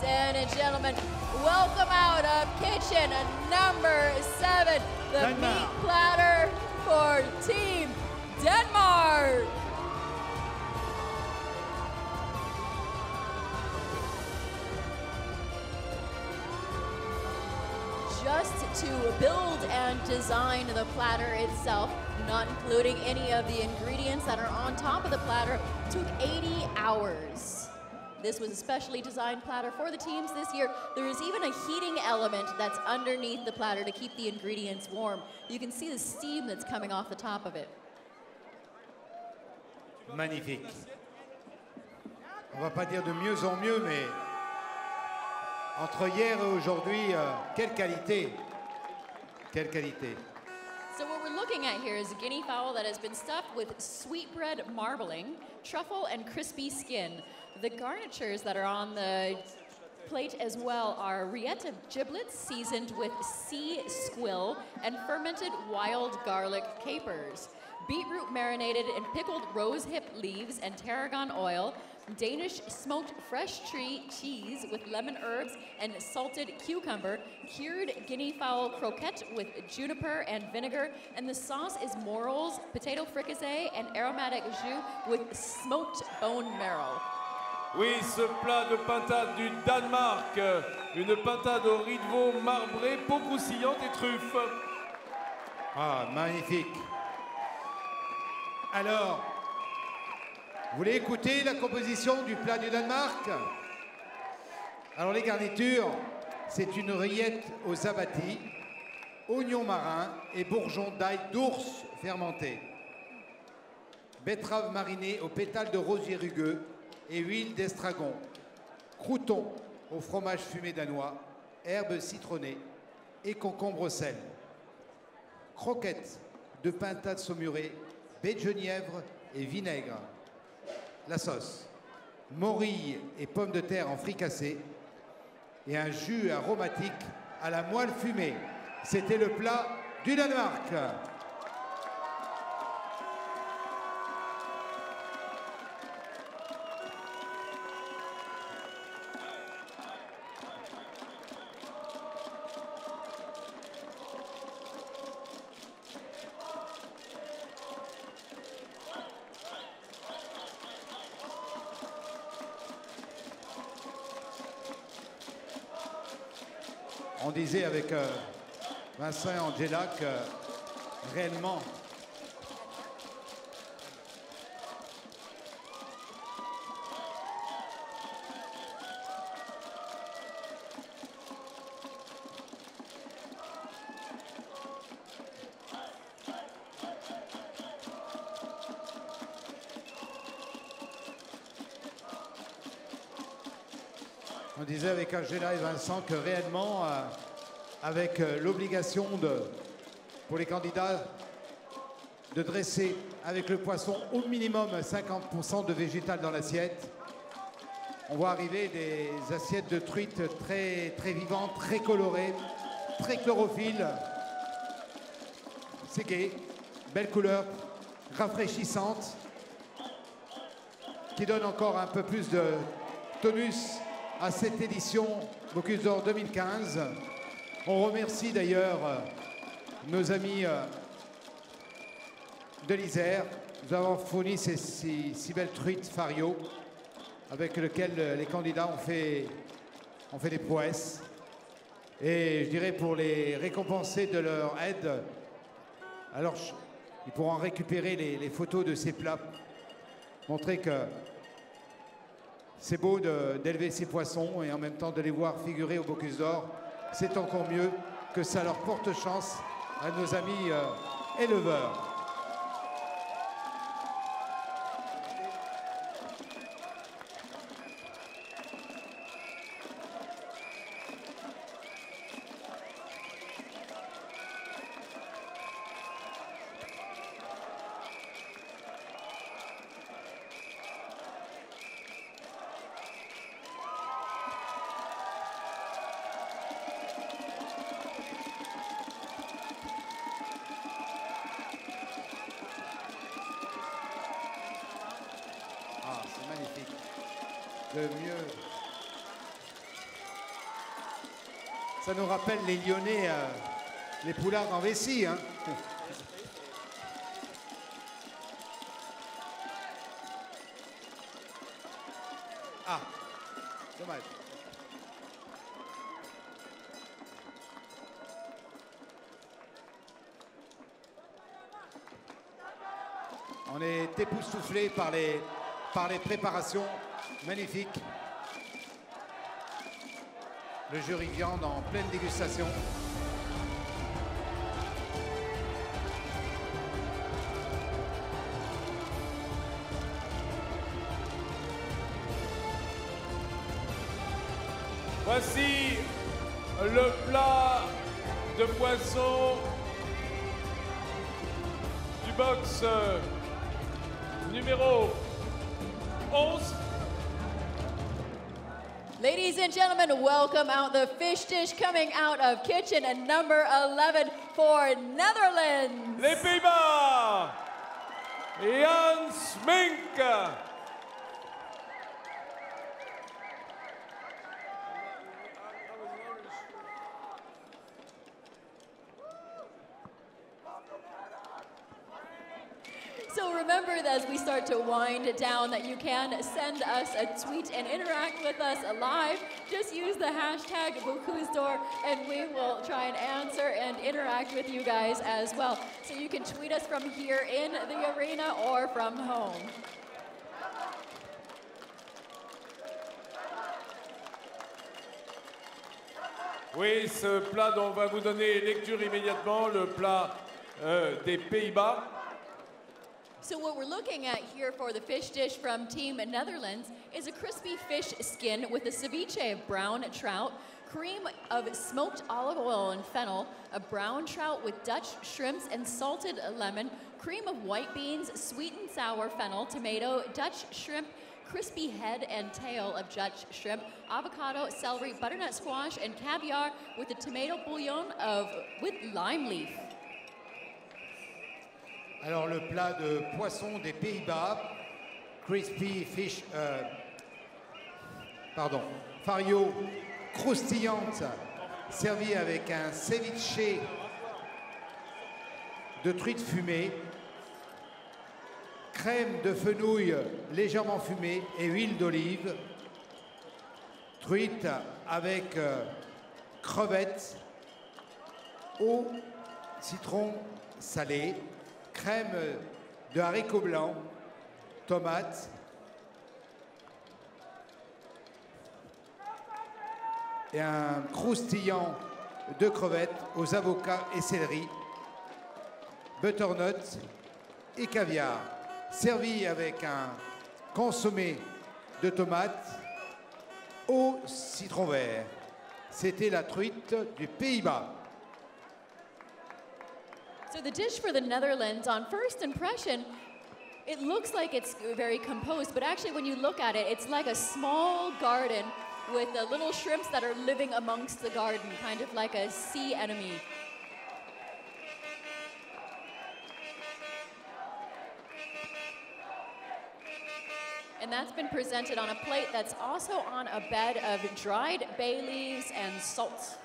and gentlemen, welcome out of kitchen number 7, the meat platter for Team Denmark. Just to build and design the platter itself, not including any of the ingredients that are on top of the platter, took 80 hours. This was a specially designed platter for the teams this year. There is even a heating element that's underneath the platter to keep the ingredients warm. You can see the steam that's coming off the top of it. Magnifique. On va pas dire de mieux en mieux, mais entre hier et aujourd'hui, quelle qualité. Quelle qualité. So what we're looking at here is a guinea fowl that has been stuffed with sweetbread marbling, truffle, and crispy skin. The garnitures that are on the plate as well are rillette giblets seasoned with sea squill and fermented wild garlic capers, beetroot marinated in pickled rosehip leaves and tarragon oil, Danish smoked fresh tree cheese with lemon herbs and salted cucumber, cured guinea fowl croquette with juniper and vinegar, and the sauce is morels, potato fricassee, and aromatic jus with smoked bone marrow. Oui, ce plat de pintade du Danemark, une pintade au riz de veau marbré, peau croustillante et truffes. Ah, magnifique. Alors, vous voulez écouter la composition du plat du Danemark? Alors les garnitures, c'est une rillette aux abattis, oignons marins et bourgeons d'ail d'ours fermentés. Betterave marinée aux pétales de rosier rugueux et huile d'estragon. Croûtons au fromage fumé danois, herbes citronnées et concombre au sel. Croquettes de pintade saumurée, baie de genièvre et vinaigre. La sauce, morille et pommes de terre en fricassé et un jus aromatique à la moelle fumée. C'était le plat du Danemark. On disait avec Vincent et Angela que réellement, on disait avec Angela et Vincent que réellement, avec l'obligation pour les candidats de dresser avec le poisson au minimum 50% de végétal dans l'assiette, on voit arriver des assiettes de truites très, très vivantes, très colorées, très chlorophiles. C'est gai, belle couleur, rafraîchissante, qui donne encore un peu plus de tonus à cette édition Bocuse d'Or 2015. On remercie d'ailleurs nos amis de l'Isère nous avons fourni ces si belles truites Fario avec lesquelles les candidats ont fait des prouesses. Et je dirais pour les récompenser de leur aide, alors ils pourront récupérer les photos de ces plats, montrer que c'est beau d'élever ces poissons et en même temps de les voir figurer au Bocuse d'Or. C'est encore mieux, que ça leur porte chance à nos amis éleveurs. Le mieux. Ça nous rappelle les Lyonnais, les poulards en vessie. Hein. Ah, dommage. On est époustouflé par les préparations magnifiques. Le jury viande en pleine dégustation. Voici le plat de poisson du box numéro 11. Ladies and gentlemen, welcome out the fish dish coming out of kitchen and number 11 for Netherlands. Les Pays-Bas, Jan Smink. So remember that as we start to wind down that you can send us a tweet and interact with us live. Just use the hashtag Bocuse and we will try and answer and interact with you guys as well. So you can tweet us from here in the arena or from home. Oui, ce plat dont on va vous donner lecture immédiatement, le plat des Pays-Bas. So what we're looking at here for the fish dish from Team Netherlands is a crispy fish skin with a ceviche of brown trout, cream of smoked olive oil and fennel, a brown trout with Dutch shrimps and salted lemon, cream of white beans, sweet and sour fennel, tomato, Dutch shrimp, crispy head and tail of Dutch shrimp, avocado, celery, butternut squash, and caviar with a tomato bouillon with lime leaf. Alors le plat de poisson des Pays-Bas, crispy fish, fario croustillante, servi avec un ceviche de truite fumée, crème de fenouil légèrement fumée et huile d'olive, truite avec crevettes, eau, citron salé, crème de haricots blancs, tomates et un croustillant de crevettes aux avocats et céleri, butternut et caviar, servi avec un consommé de tomates au citron vert. C'était la truite du Pays-Bas. So the dish for the Netherlands, on first impression, it looks like it's very composed, but actually when you look at it, it's like a small garden with the little shrimps that are living amongst the garden, kind of like a sea anemone. And that's been presented on a plate that's also on a bed of dried bay leaves and salt.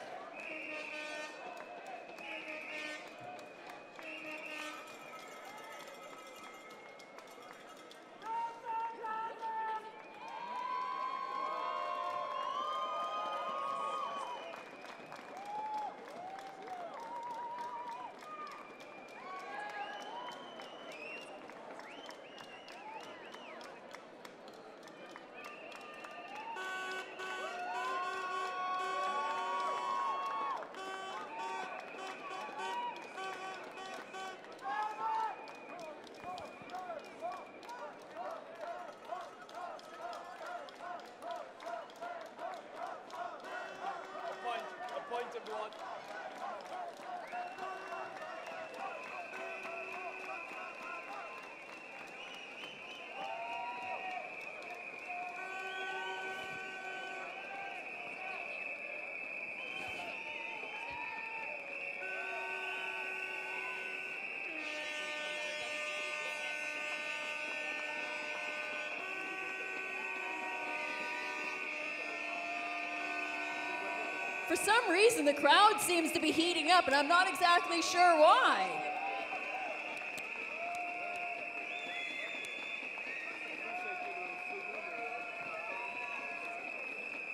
For some reason, the crowd seems to be heating up, and I'm not exactly sure why.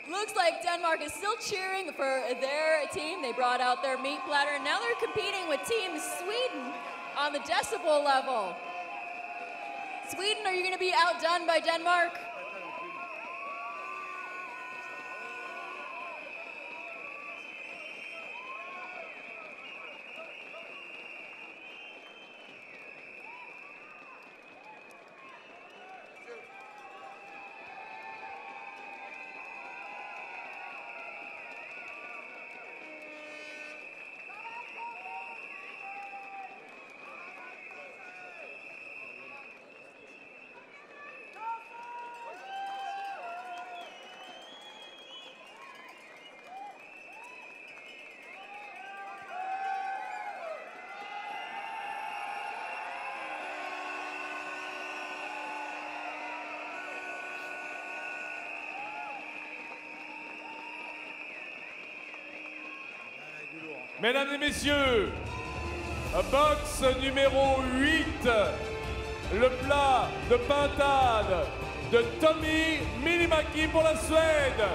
Looks like Denmark is still cheering for their team. They brought out their meat platter, and now they're competing with Team Sweden on the decibel level. Sweden, are you going to be outdone by Denmark? Mesdames et messieurs, box numéro 8, le plat de pintade de Tommy Myllymäki pour la Suède.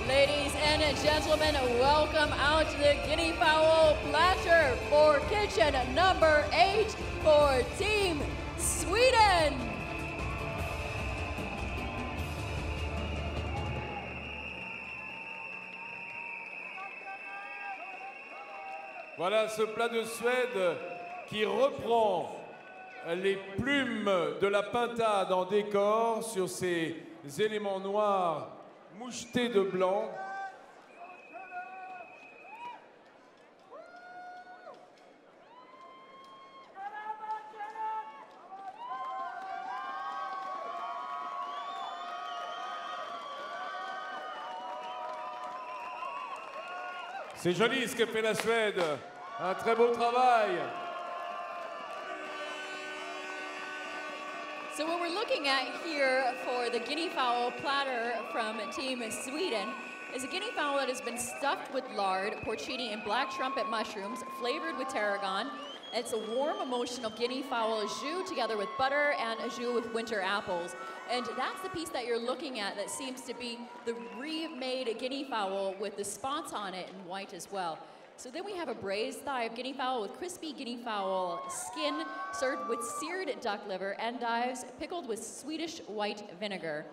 Ladies and gentlemen, welcome out to the guinea fowl platter for kitchen number 8 for Team Sweden. Voilà ce plat de Suède qui reprend les plumes de la pintade en décor sur ces éléments noirs mouchetés de blanc. C'est joli ce que fait la Suède. Un très beau travail. So what we're looking at here for the guinea fowl platter from Team Sweden is a guinea fowl that has been stuffed with lard, porcini, and black trumpet mushrooms, flavored with tarragon. It's a warm, emotional guinea fowl au jus together with butter and au jus with winter apples. And that's the piece that you're looking at that seems to be the remade guinea fowl with the spots on it in white as well. So then we have a braised thigh of guinea fowl with crispy guinea fowl skin served with seared duck liver, endives, pickled with Swedish white vinegar.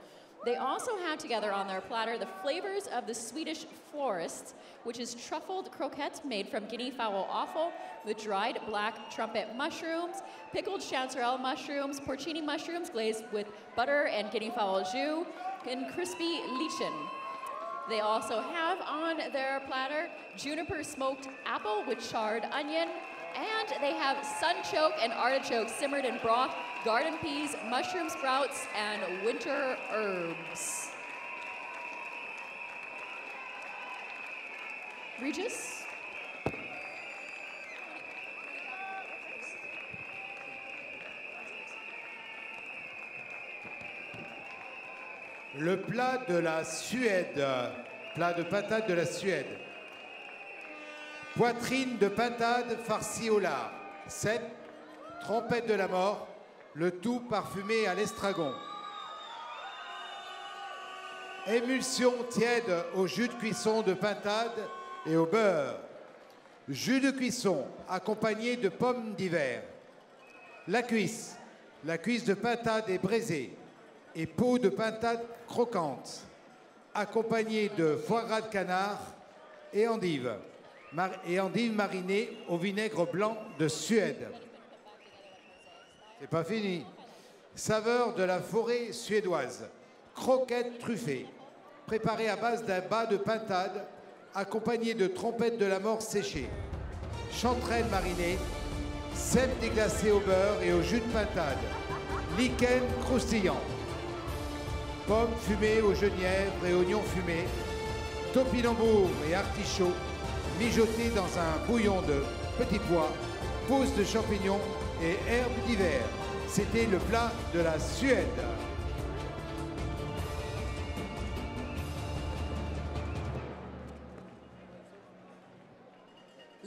They also have together on their platter the flavors of the Swedish florist, which is truffled croquette made from guinea fowl offal with dried black trumpet mushrooms, pickled chanterelle mushrooms, porcini mushrooms glazed with butter and guinea fowl jus, and crispy lichen. They also have on their platter juniper smoked apple with charred onion, and they have sunchoke and artichoke simmered in broth, garden peas, mushroom sprouts, and winter herbs. Regis? Le plat de la Suède, plat de pintade de la Suède. Poitrine de pintade farcie au lard, cèpe, trompette de la mort, le tout parfumé à l'estragon. Émulsion tiède au jus de cuisson de pintade et au beurre. Jus de cuisson accompagné de pommes d'hiver. La cuisse de pintade est braisée et peau de pintade croquante, accompagnée de foie gras de canard et endives marinées au vinaigre blanc de Suède. C'est pas fini. Saveur de la forêt suédoise, croquettes truffées, préparées à base d'un bas de pintade, accompagné de trompettes de la mort séchées, chanterelles marinées, cèpe déglacé au beurre et au jus de pintade, lichen croustillant, pommes fumées au genièvre et oignons fumés, topinambour et artichauts mijotés dans un bouillon de petits pois, pousses de champignons et herbes d'hiver. C'était le plat de la Suède.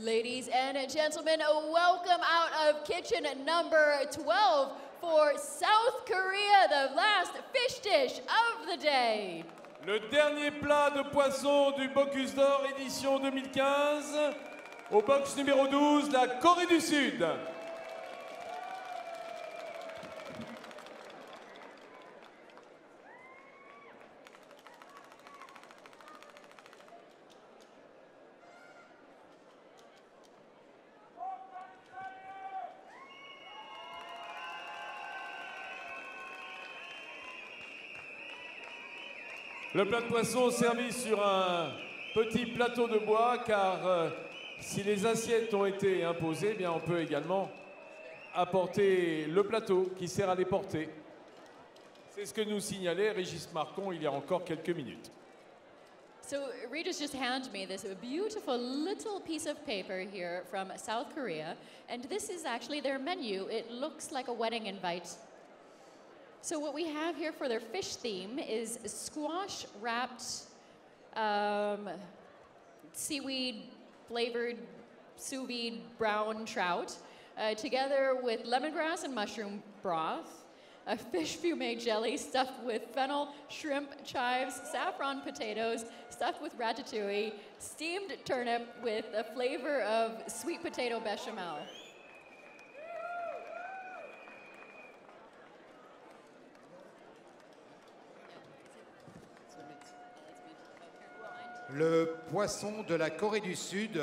Ladies and gentlemen, welcome out of kitchen number 12 for South Korea, the last fish dish of the day. Le dernier plat de poisson du Bocuse d'Or édition 2015, au box numéro 12, la Corée du Sud. Le plat de poisson servi sur un petit plateau de bois, car si les assiettes ont été imposées, eh bien on peut également apporter le plateau qui sert à les porter. C'est ce que nous signalait Régis Marcon il y a encore quelques minutes. So Regis just handed me this beautiful little piece of paper here from South Korea, and this is actually their menu. It looks like a wedding invite. So what we have here for their fish theme is squash wrapped seaweed flavored sous vide brown trout, together with lemongrass and mushroom broth, a fish fumet jelly stuffed with fennel, shrimp, chives, saffron potatoes, stuffed with ratatouille, steamed turnip with a flavor of sweet potato bechamel. Le poisson de la Corée du Sud.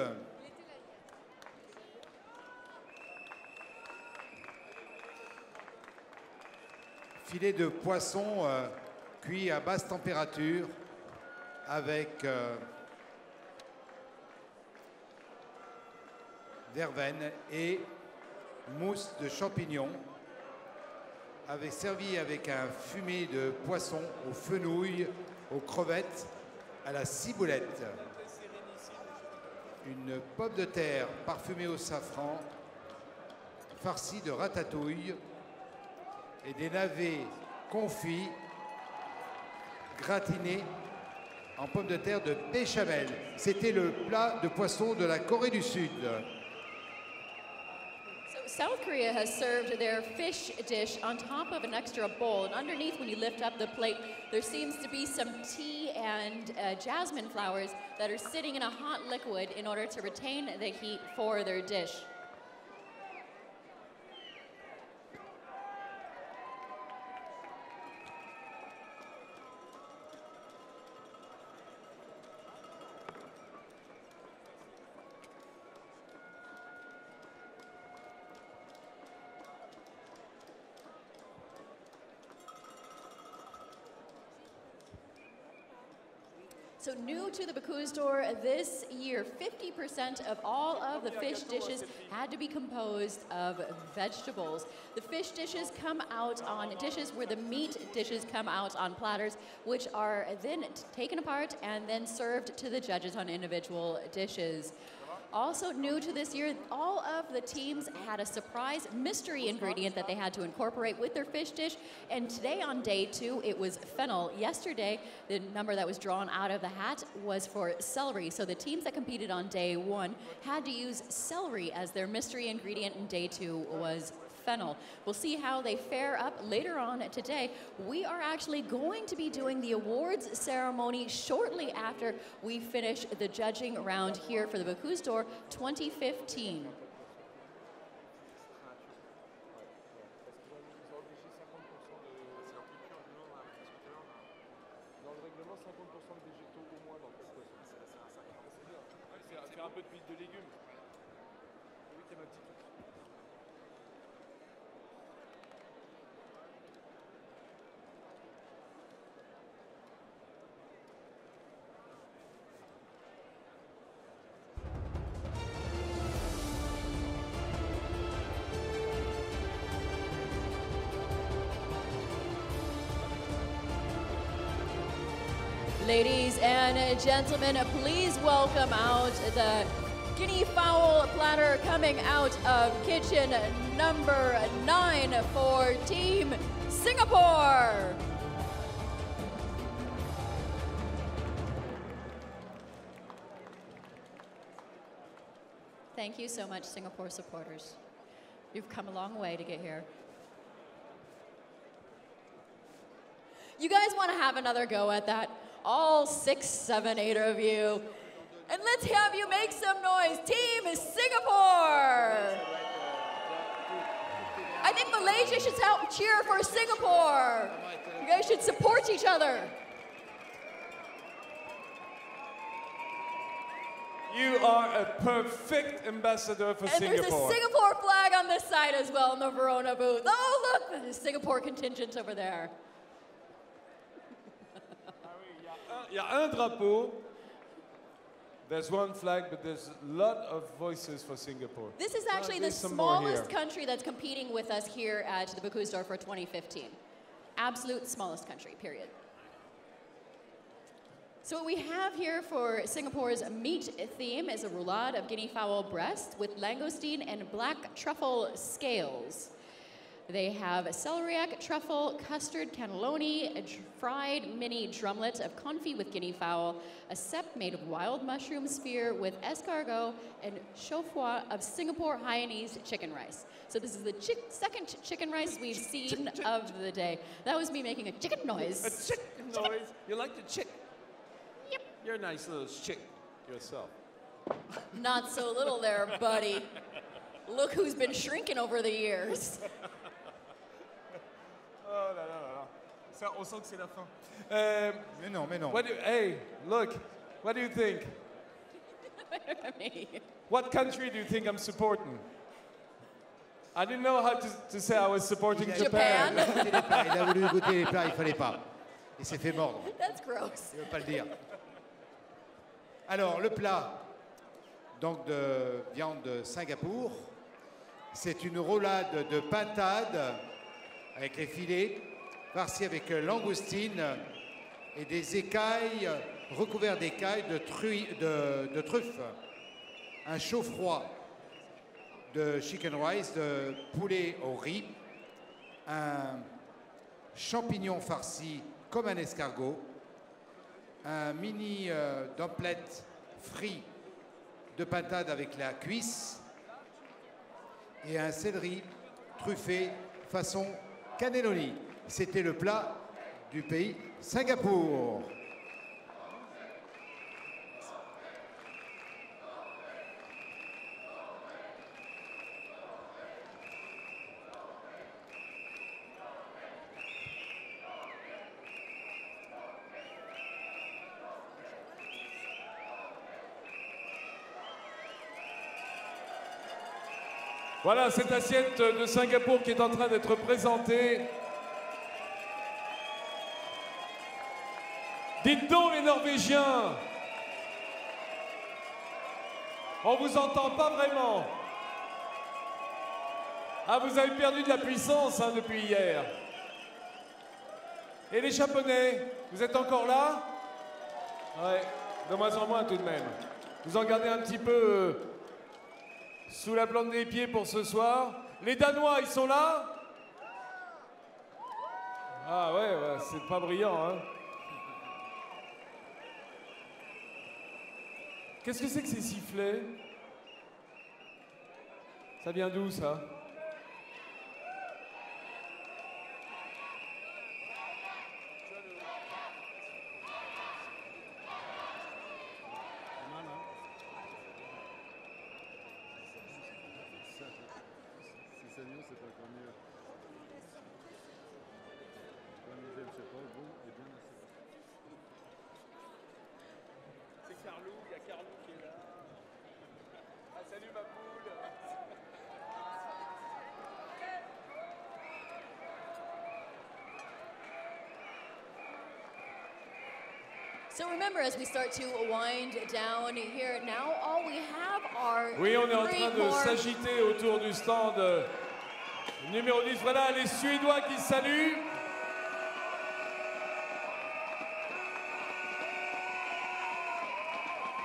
Filet de poisson cuit à basse température avec verveine et mousse de champignons, servi avec un fumet de poisson aux fenouilles, aux crevettes, à la ciboulette. Une pomme de terre parfumée au safran, farcie de ratatouille et des navets confits gratinés en pommes de terre de béchamel. C'était le plat de poisson de la Corée du Sud. South Korea has served their fish dish on top of an extra bowl, and underneath, when you lift up the plate, there seems to be some tea and jasmine flowers that are sitting in a hot liquid in order to retain the heat for their dish. So new to the Bocuse d'Or this year, 50% of all of the fish dishes had to be composed of vegetables. The fish dishes come out on dishes where the meat dishes come out on platters, which are then taken apart and then served to the judges on individual dishes. Also new to this year, all of the teams had a surprise mystery ingredient that they had to incorporate with their fish dish. And today on day 2, it was fennel. Yesterday, the number that was drawn out of the hat was for celery. So the teams that competed on day 1 had to use celery as their mystery ingredient, and day 2 was fennel. We'll see how they fare up later on today. We are actually going to be doing the awards ceremony shortly after we finish the judging round here for the Bocuse d'Or 2015. Ladies and gentlemen, please welcome out the guinea fowl platter coming out of kitchen number 9 for Team Singapore. Thank you so much, Singapore supporters. You've come a long way to get here. You guys want to have another go at that? All 6, 7, 8 of you. And let's have you make some noise. Team Singapore. I think Malaysia should cheer for Singapore. You guys should support each other. You are a perfect ambassador for And Singapore. there's a Singapore flag on this side as well in the Verona booth. Oh, look, there's a Singapore contingent over there. Il y a un drapeau. There's one flag, but there's a lot of voices for Singapore. This is actually the There's some more smallest here. country that's competing with us here at the Bocuse d'Or for 2015. Absolute smallest country, period. So what we have here for Singapore's meat theme is a roulade of guinea fowl breast with langoustine and black truffle scales. They have celeriac, truffle, custard, cannelloni, a fried mini drumlet of confit with guinea fowl, a cep made of wild mushroom spear with escargot, and chauffois of Singapore Hainanese chicken rice. So this is the second chicken rice we've seen of the day. That was me making a chicken noise. A chicken noise. You like the chick? Yep. You're a nice little chick yourself. Not so little there, buddy. Look who's been shrinking over the years. Oh là là là là. Ça, on sent que c'est la fin. Mais non, mais non. Hey, look. What do you think? Me. What country do you think I'm supporting? I didn't know how to say I was supporting Japan. Il a goûté les plats, il a voulu goûter les plats, il fallait pas. Il s'est fait mordre. That's gross. Il ne veut pas le dire. Alors, le plat donc de viande de Singapour, c'est une roulade de pintade avec les filets, farcis avec langoustine et des écailles, recouverts d'écailles de truffes. Un chaud-froid de chicken rice, de poulet au riz, un champignon farci comme un escargot, un mini d'omelette frit de pintade avec la cuisse et un céleri truffé façon cannelloni. C'était le plat du pays Singapour. Voilà cette assiette de Singapour qui est en train d'être présentée. Dites donc les Norvégiens, on vous entend pas vraiment. Ah, vous avez perdu de la puissance hein, depuis hier. Et les Japonais, vous êtes encore là? Ouais, de moins en moins tout de même. Vous en gardez un petit peu sous la plante des pieds pour ce soir. Les Danois, ils sont là? Ah ouais, c'est pas brillant, hein. Qu'est-ce que c'est que ces sifflets? Ça vient d'où, ça? C'est Carlou, il y a Carlou qui est là. Ah, salut ma poule. So remember, as we start to wind down here, now all we have are Oui, on est en three train de more. s'agiter autour du stand numéro 10. Voilà les Suédois qui saluent.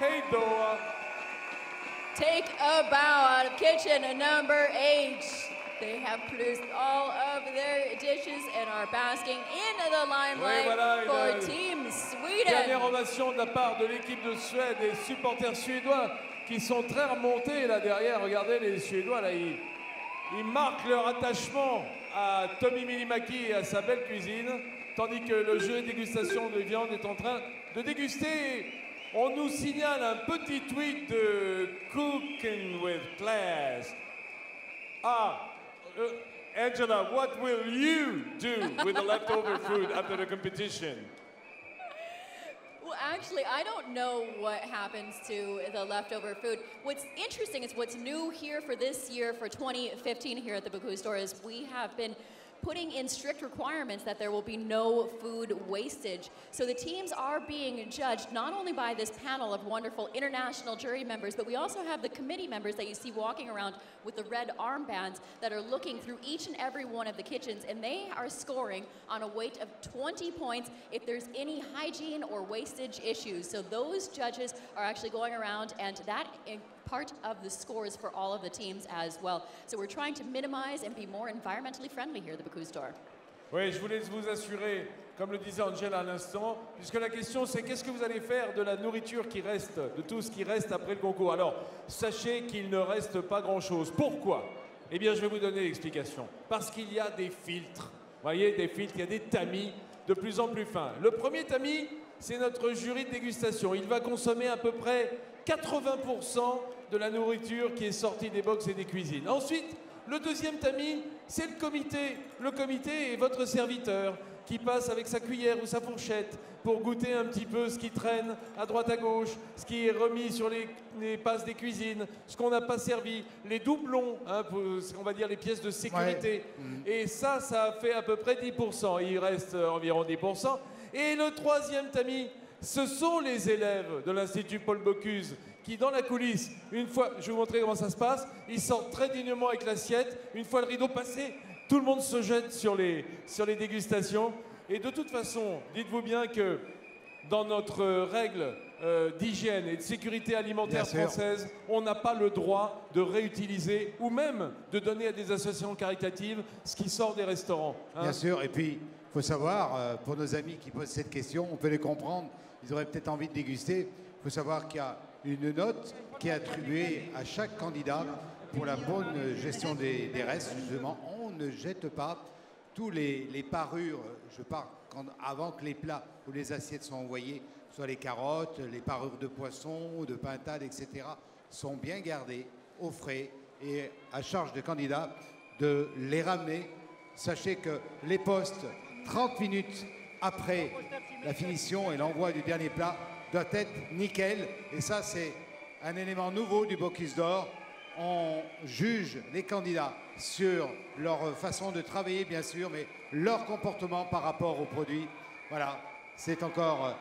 Hey Doha. Take a bow out of kitchen number 8. They have produced all of their dishes and are basking in the limelight Oui, voilà, for Team Sweden. Dernière ovation de la part de l'équipe de Suède et supporters suédois qui sont très remontés là derrière. Regardez les Suédois, là, ils marquent leur attachement à Tommi Myllymäki et à sa belle cuisine, tandis que le jury de dégustation de viande est en train de déguster. On nous signale un petit tweet de Cooking with Class. Angela, what will you do with the leftover food after the competition? Well, actually, I don't know what happens to the leftover food. What's interesting is what's new here for this year, for 2015 here at the Bocuse d'Or, is we have been putting in strict requirements that there will be no food wastage. So the teams are being judged not only by this panel of wonderful international jury members, but we also have the committee members that you see walking around with the red armbands that are looking through each and every one of the kitchens, and they are scoring on a weight of 20 points if there's any hygiene or wastage issues. So those judges are actually going around, and that part of the scores for all of the teams as well. So we're trying to minimize and be more environmentally friendly here at the Bocuse d'Or. Oui, je voulais vous assurer, comme le disait Angela à l'instant, puisque la question c'est qu'est-ce que vous allez faire de la nourriture qui reste, de tout ce qui reste après le concours. Alors, sachez qu'il ne reste pas grand-chose. Pourquoi? Eh bien, je vais vous donner l'explication. Parce qu'il y a des filtres. Vous voyez, des filtres, il y a des tamis de plus en plus fins. Le premier tamis, c'est notre jury de dégustation. Il va consommer à peu près 80% de la nourriture qui est sortie des box et des cuisines. Ensuite, le deuxième tamis, c'est le comité. Le comité est votre serviteur qui passe avec sa cuillère ou sa fourchette pour goûter un petit peu ce qui traîne à droite à gauche, ce qui est remis sur les passes des cuisines, ce qu'on n'a pas servi, les doublons, hein, on va dire les pièces de sécurité. Ouais. Et ça fait à peu près 10%. Il reste environ 10%. Et le troisième tamis, ce sont les élèves de l'Institut Paul Bocuse qui, dans la coulisse, une fois, je vais vous montrer comment ça se passe, ils sortent très dignement avec l'assiette. Une fois le rideau passé, tout le monde se jette sur les dégustations. Et de toute façon, dites-vous bien que dans notre règle d'hygiène et de sécurité alimentaire française, on n'a pas le droit de réutiliser ou même de donner à des associations caritatives ce qui sort des restaurants. Hein. Bien sûr, et puis il faut savoir, pour nos amis qui posent cette question, on peut les comprendre, ils auraient peut-être envie de déguster. Il faut savoir qu'il y a une note qui est attribuée à chaque candidat pour la bonne gestion des restes. Justement, on ne jette pas tous les parures, je parle avant que les plats ou les assiettes soient envoyés, soit les carottes, les parures de poisson, de pintade, etc., sont bien gardées au frais et à charge des candidats de les ramener. Sachez que les postes, 30 minutes après la finition et l'envoi du dernier plat, doit être nickel. Et ça, c'est un élément nouveau du Bocuse d'Or. On juge les candidats sur leur façon de travailler, bien sûr, mais leur comportement par rapport aux produits. Voilà, c'est encore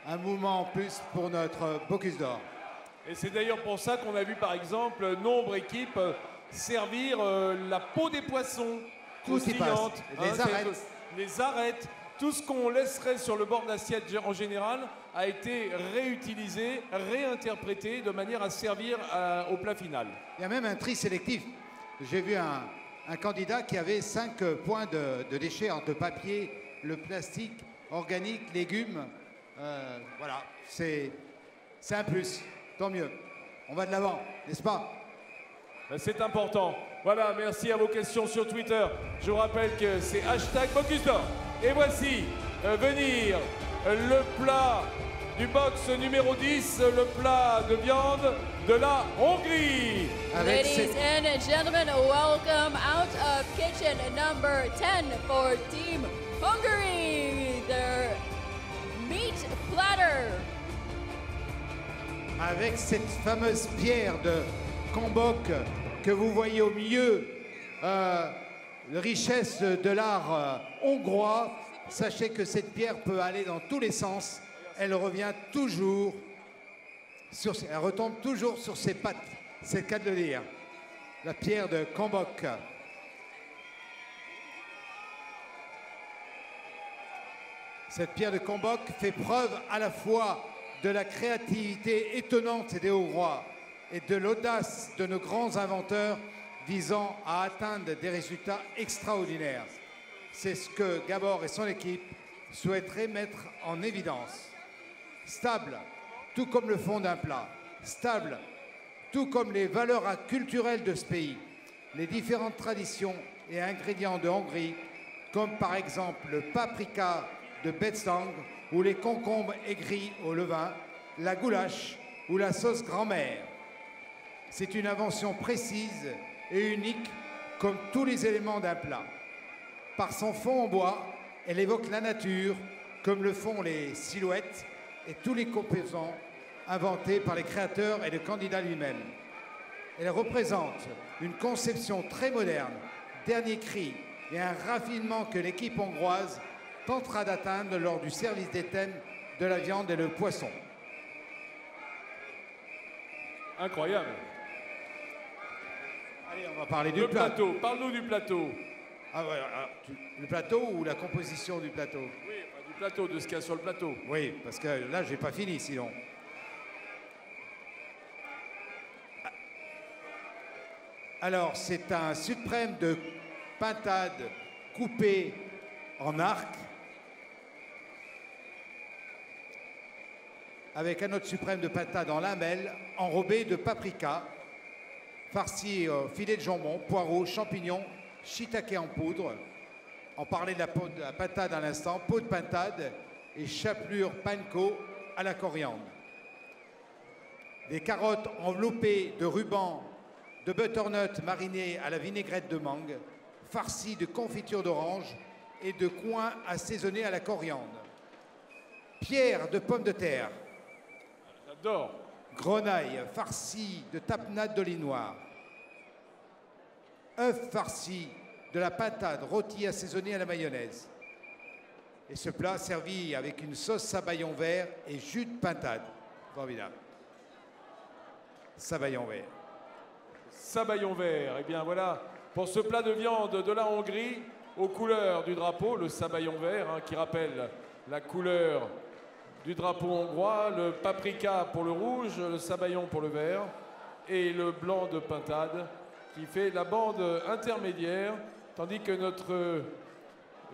un mouvement en plus pour notre Bocuse d'Or. Et c'est d'ailleurs pour ça qu'on a vu, par exemple, nombre d'équipes servir la peau des poissons croustillante, les arêtes. Tout ce qu'on laisserait sur le bord d'assiette en général a été réutilisé, réinterprété de manière à servir au plat final. Il y a même un tri sélectif. J'ai vu un candidat qui avait 5 points de déchets entre le papier, le plastique, organique, légumes. Voilà, c'est un plus. Tant mieux. On va de l'avant, n'est-ce pas? C'est important. Voilà, merci à vos questions sur Twitter. Je vous rappelle que c'est #Bocuse d'Or. Et voici venir le plat du box numéro 10, le plat de viande de la Hongrie. Ladies and gentlemen, welcome out of kitchen number 10 for Team Hungary, their meat platter. Avec cette fameuse pierre de Kambok que vous voyez au milieu, la richesse de l'art hongrois. Sachez que cette pierre peut aller dans tous les sens. Elle revient toujours elle retombe toujours sur ses pattes. C'est le cas de le dire. La pierre de Kambok. Cette pierre de Kambok fait preuve à la fois de la créativité étonnante des Hongrois et de l'audace de nos grands inventeurs visant à atteindre des résultats extraordinaires. C'est ce que Gabor et son équipe souhaiteraient mettre en évidence. Stable, tout comme le fond d'un plat. Stable, tout comme les valeurs culturelles de ce pays, les différentes traditions et ingrédients de Hongrie, comme par exemple le paprika de Betzang ou les concombres aigris au levain, la goulash ou la sauce grand-mère. C'est une invention précise et unique comme tous les éléments d'un plat. Par son fond en bois, elle évoque la nature comme le font les silhouettes et tous les composants inventés par les créateurs et le candidat lui-même. Elle représente une conception très moderne, dernier cri et un raffinement que l'équipe hongroise tentera d'atteindre lors du service des thèmes de la viande et le poisson. Incroyable. Allez, on va parler du plateau. Parle-nous du plateau. Ah ouais, le plateau ou la composition du plateau? Oui, enfin, du plateau, de ce qu'il y a sur le plateau. Oui, parce que là, j'ai pas fini sinon. Alors, c'est un suprême de pintade coupé en arc, avec un autre suprême de pintade en lamelles, enrobé de paprika, farci filet de jambon, poireaux, champignons, shiitake en poudre. On parlait de la pintade à l'instant, peau de pintade et chapelure panko à la coriandre. Des carottes enveloppées de rubans de butternut mariné à la vinaigrette de mangue, farci de confiture d'orange et de coings assaisonnés à la coriandre. Pierre de pommes de terre. J'adore. Grenaille farci de tapenade d'olive noire. Œuf farci de la pintade rôtie assaisonnée à la mayonnaise. Et ce plat servi avec une sauce sabayon vert et jus de pintade. Formidable. Sabayon vert. Sabayon vert. Eh bien voilà, pour ce plat de viande de la Hongrie, aux couleurs du drapeau, le sabayon vert, hein, qui rappelle la couleur du drapeau hongrois, le paprika pour le rouge, le sabayon pour le vert, et le blanc de pintade, qui fait la bande intermédiaire, tandis que notre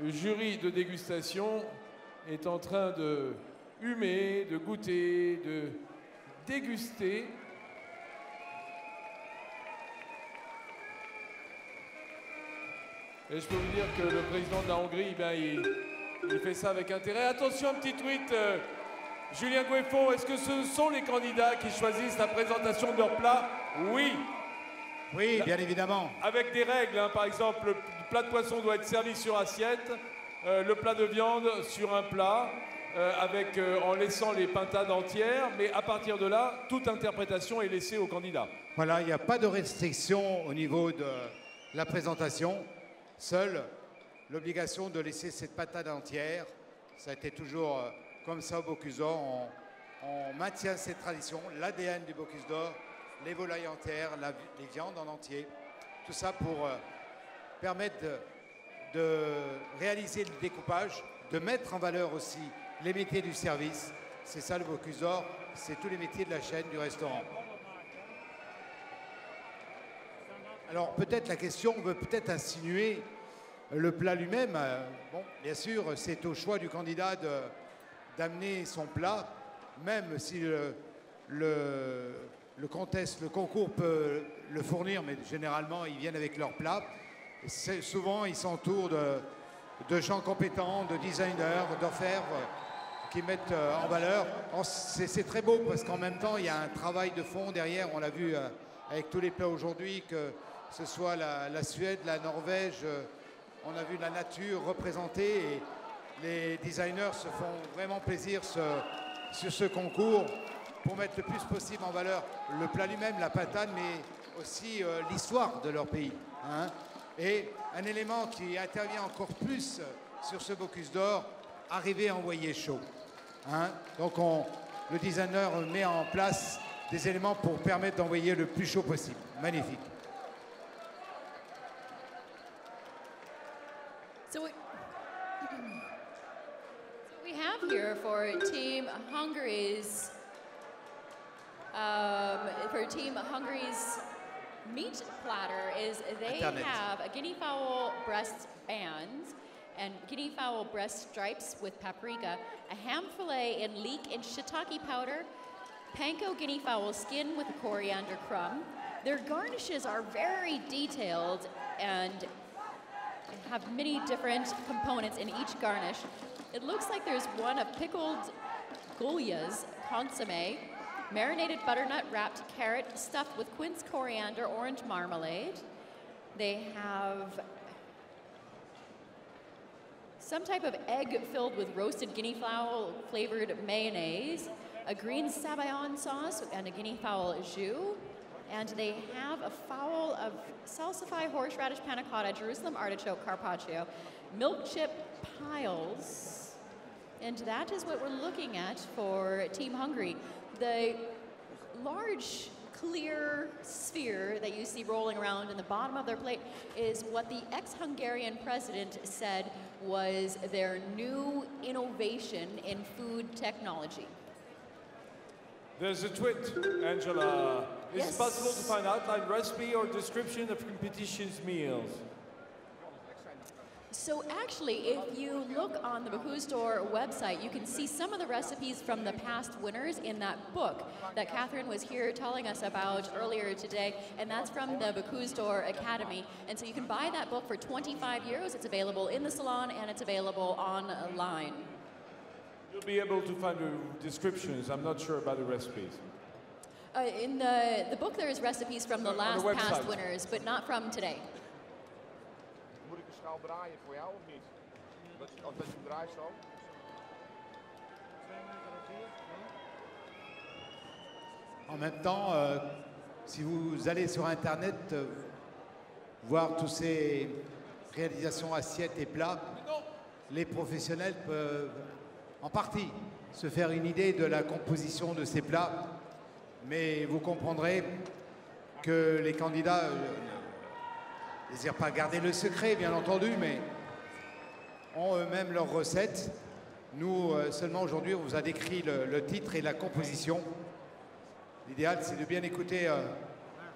jury de dégustation est en train de humer, de goûter, de déguster. Et je peux vous dire que le président de la Hongrie, ben, il fait ça avec intérêt. Attention, un petit tweet. Julien Gueffon, est-ce que ce sont les candidats qui choisissent la présentation de leur plat? Oui. Oui, bien évidemment. Avec des règles, hein. Par exemple, le plat de poisson doit être servi sur assiette, le plat de viande sur un plat, en laissant les pintades entières, mais à partir de là, toute interprétation est laissée aux candidats. Voilà, il n'y a pas de restriction au niveau de la présentation. Seule l'obligation de laisser cette pintade entière. Ça a été toujours comme ça au Bocuse d'Or. On maintient cette tradition, l'ADN du Bocuse d'Or, les volailles entières, les viandes en entier. Tout ça pour permettre de réaliser le découpage, de mettre en valeur aussi les métiers du service. C'est ça le Bocuse d'Or, c'est tous les métiers de la chaîne du restaurant. Alors peut-être la question veut peut-être insinuer le plat lui-même. Bon, bien sûr, c'est au choix du candidat d'amener son plat, même si le concours peut le fournir, mais généralement ils viennent avec leur plat. Souvent ils s'entourent de gens compétents, de designers, d'orfèvres qui mettent en valeur. C'est très beau parce qu'en même temps il y a un travail de fond derrière. On l'a vu avec tous les plats aujourd'hui, que ce soit la Suède, la Norvège, on a vu la nature représentée et les designers se font vraiment plaisir sur ce concours pour mettre le plus possible en valeur le plat lui-même, la pintade, mais aussi l'histoire de leur pays. Hein. Et un élément qui intervient encore plus sur ce Bocuse d'Or, arriver à envoyer chaud. Hein. Donc le designer met en place des éléments pour permettre d'envoyer le plus chaud possible. Magnifique. So we have here for Team Hungary's meat platter is they have a guinea fowl breast bands and guinea fowl breast stripes with paprika, a ham fillet in leek and shiitake powder, panko guinea fowl skin with a coriander crumb. Their garnishes are very detailed and have many different components in each garnish. It looks like there's one of pickled Goya's consomme, marinated butternut wrapped carrot stuffed with quince, coriander, orange marmalade. They have some type of egg filled with roasted guinea fowl flavored mayonnaise, a green sabayon sauce and a guinea fowl jus. And they have a fowl of salsify horseradish panna cotta, Jerusalem artichoke carpaccio, milk chip piles. And that is what we're looking at for Team Hungary. The large clear sphere that you see rolling around in the bottom of their plate is what the ex-Hungarian president said was their new innovation in food technology. There's a tweet, Angela. Is Yes. it possible to find outline recipe or description of competition's meals? So actually, if you look on the Bocuse d'Or website, you can see some of the recipes from the past winners in that book that Catherine was here telling us about earlier today, and that's from the Bocuse d'Or Academy. And so you can buy that book for 25 euros. It's available in the salon and it's available online. You'll be able to find the descriptions. I'm not sure about the recipes. In the book, there is recipes from the On the last website. past winners, but not from today. Moet ik een schaal draaien voor jou of niet? Of dat je hem draait zo? En même temps, si vous allez sur Internet voir toutes ces réalisations assiettes et plats, les professionnels peuvent en partie se faire une idée de la composition de ces plats, mais vous comprendrez que les candidats ne désirent pas garder le secret, bien entendu, mais ont eux-mêmes leurs recettes. Nous, seulement aujourd'hui, on vous a décrit le titre et la composition. L'idéal, c'est de bien écouter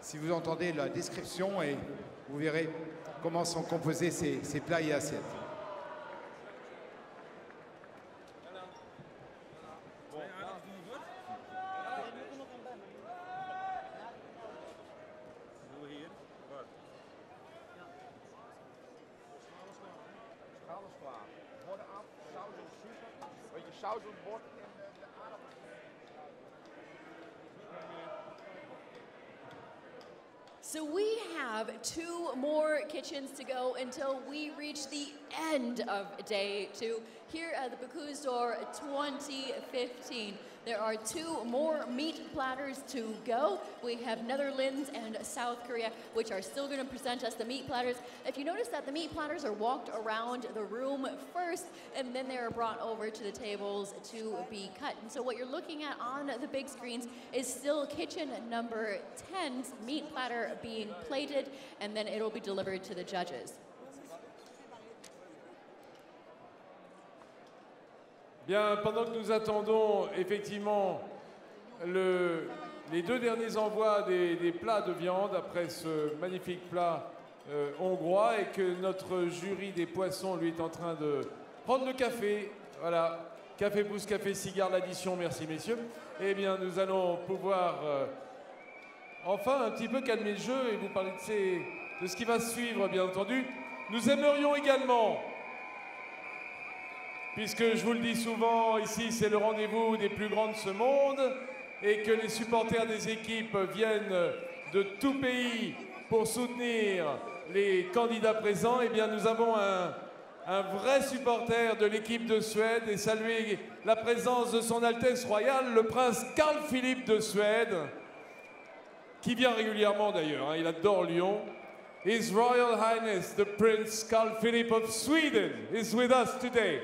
si vous entendez la description et vous verrez comment sont composés ces plats et assiettes. Schaal is klaar. Borden af, saus op super. Beetje saus op het bord en de aardappelen. So we have 2 more kitchens to go until we reach the end of day 2 here at the Bocuse d'Or 2015. There are 2 more meat platters to go. We have Netherlands and South Korea, which are still going to present us the meat platters. If you notice that the meat platters are walked around the room first, and then they're brought over to the tables to be cut. And so what you're looking at on the big screens is still kitchen number 10's meat platter being plated, and then it'll be delivered to the judges. Bien, pendant que nous attendons effectivement les 2 derniers envois des plats de viande après ce magnifique plat hongrois et que notre jury des poissons lui est en train de prendre le café, voilà, café pousse, café cigare, l'addition, merci messieurs, eh bien nous allons pouvoir enfin un petit peu calmer le jeu et vous parler de ce qui va suivre bien entendu. Nous aimerions également, puisque je vous le dis souvent, ici c'est le rendez-vous des plus grands de ce monde et que les supporters des équipes viennent de tout pays pour soutenir les candidats présents, eh bien nous avons un vrai supporter de l'équipe de Suède et saluer la présence de son Altesse Royale, le prince Carl Philippe de Suède, qui vient régulièrement d'ailleurs, hein, il adore Lyon. His Royal Highness, the Prince Carl Philippe of Sweden, is with us today.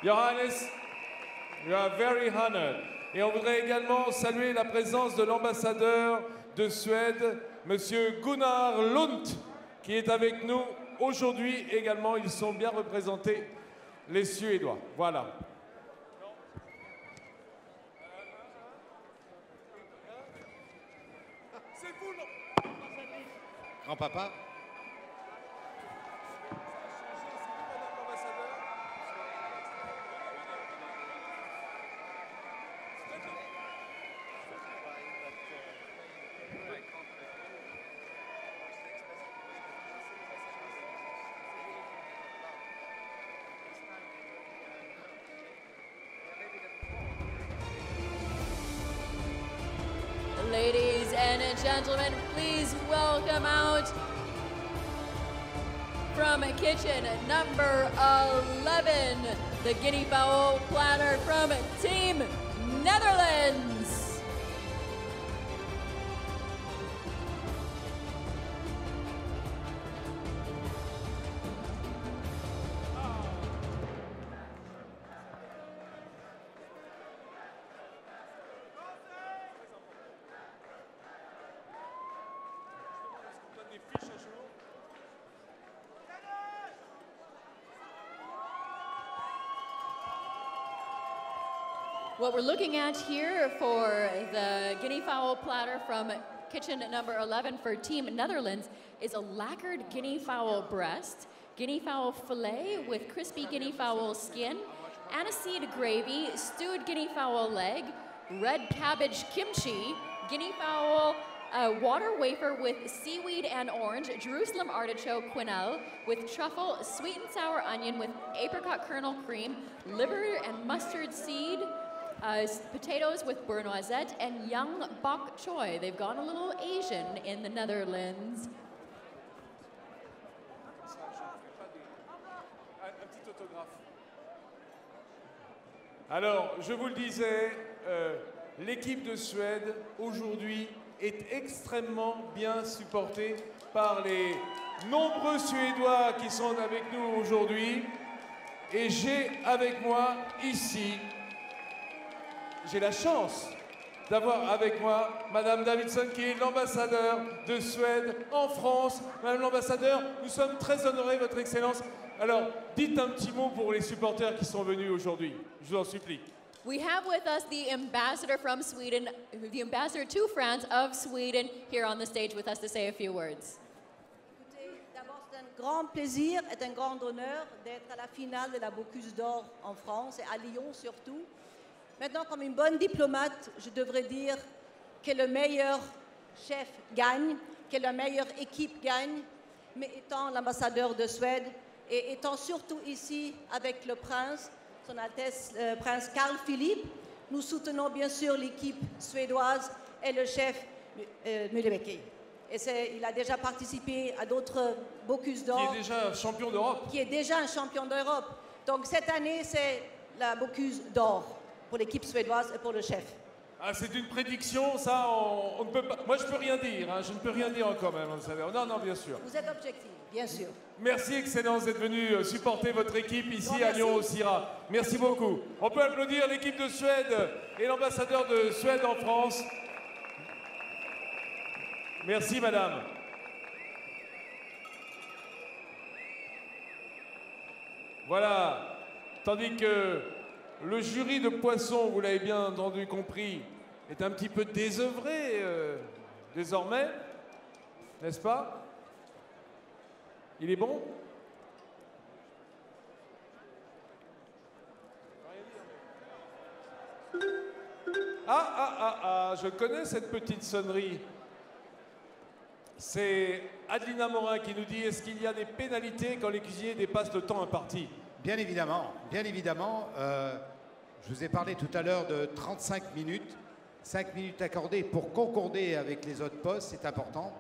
Your Highness, we are very honored. Et on voudrait également saluer la présence de l'ambassadeur de Suède, Monsieur Gunnar Lund, qui est avec nous aujourd'hui également. Ils sont bien représentés, les Suédois. Voilà. Grand-papa? Ladies and gentlemen, please welcome out from kitchen number 11, the guinea fowl platter from Team Netherlands. What we're looking at here for the guinea fowl platter from kitchen number 11 for Team Netherlands is a lacquered guinea fowl breast, guinea fowl fillet with crispy guinea fowl skin, aniseed gravy, stewed guinea fowl leg, red cabbage kimchi, guinea fowl water wafer with seaweed and orange, Jerusalem artichoke quenelle with truffle, sweet and sour onion with apricot kernel cream, liver and mustard seed, potatoes with beurre noisette, and young bok choy. They've gone a little Asian in the Netherlands. Alors, je vous le disais, l'équipe de Suède, aujourd'hui, est extrêmement bien supportée par les nombreux Suédois qui sont avec nous aujourd'hui. Et j'ai avec moi ici, j'ai la chance d'avoir avec moi Madame Davidsson, qui est l'ambassadeur de Suède en France. Madame l'ambassadeur, nous sommes très honorés, Votre Excellence. Alors, dites un petit mot pour les supporters qui sont venus aujourd'hui. Je vous en supplie. We have with us the ambassador from Sweden, the ambassador to France of Sweden, here on the stage with us to say a few words. Écoutez, d'abord, c'est un grand plaisir et un grand honneur d'être à la finale de la Bocuse d'Or en France et à Lyon surtout. Maintenant, comme une bonne diplomate, je devrais dire que le meilleur chef gagne, que la meilleure équipe gagne, mais étant l'ambassadeur de Suède et étant surtout ici avec le prince, Son Altesse le prince Carl Philippe, nous soutenons bien sûr l'équipe suédoise et le chef Myllymäki. Et il a déjà participé à d'autres Bocuse d'Or. Qui est déjà champion d'Europe. Qui est déjà un champion d'Europe. Donc cette année, c'est la Bocuse d'Or pour l'équipe suédoise et pour le chef. Ah, c'est une prédiction, ça, on ne peut pas... Moi, je ne peux rien dire, hein, je ne peux rien dire encore même. Non, non, bien sûr. Vous êtes objectif, bien sûr. Merci, Excellence, d'être venu supporter votre équipe ici à Lyon au CIRA. Merci beaucoup. On peut applaudir l'équipe de Suède et l'ambassadeur de Suède en France. Merci, madame. Voilà. Tandis que le jury de poissons, vous l'avez bien entendu compris, est un petit peu désœuvré désormais, n'est-ce pas? Il est bon? Je connais cette petite sonnerie. C'est Adelina Morin qui nous dit: est-ce qu'il y a des pénalités quand les cuisiniers dépassent le temps imparti? Bien évidemment, bien évidemment. Je vous ai parlé tout à l'heure de 35 minutes. 5 minutes accordées pour concorder avec les autres postes, c'est important.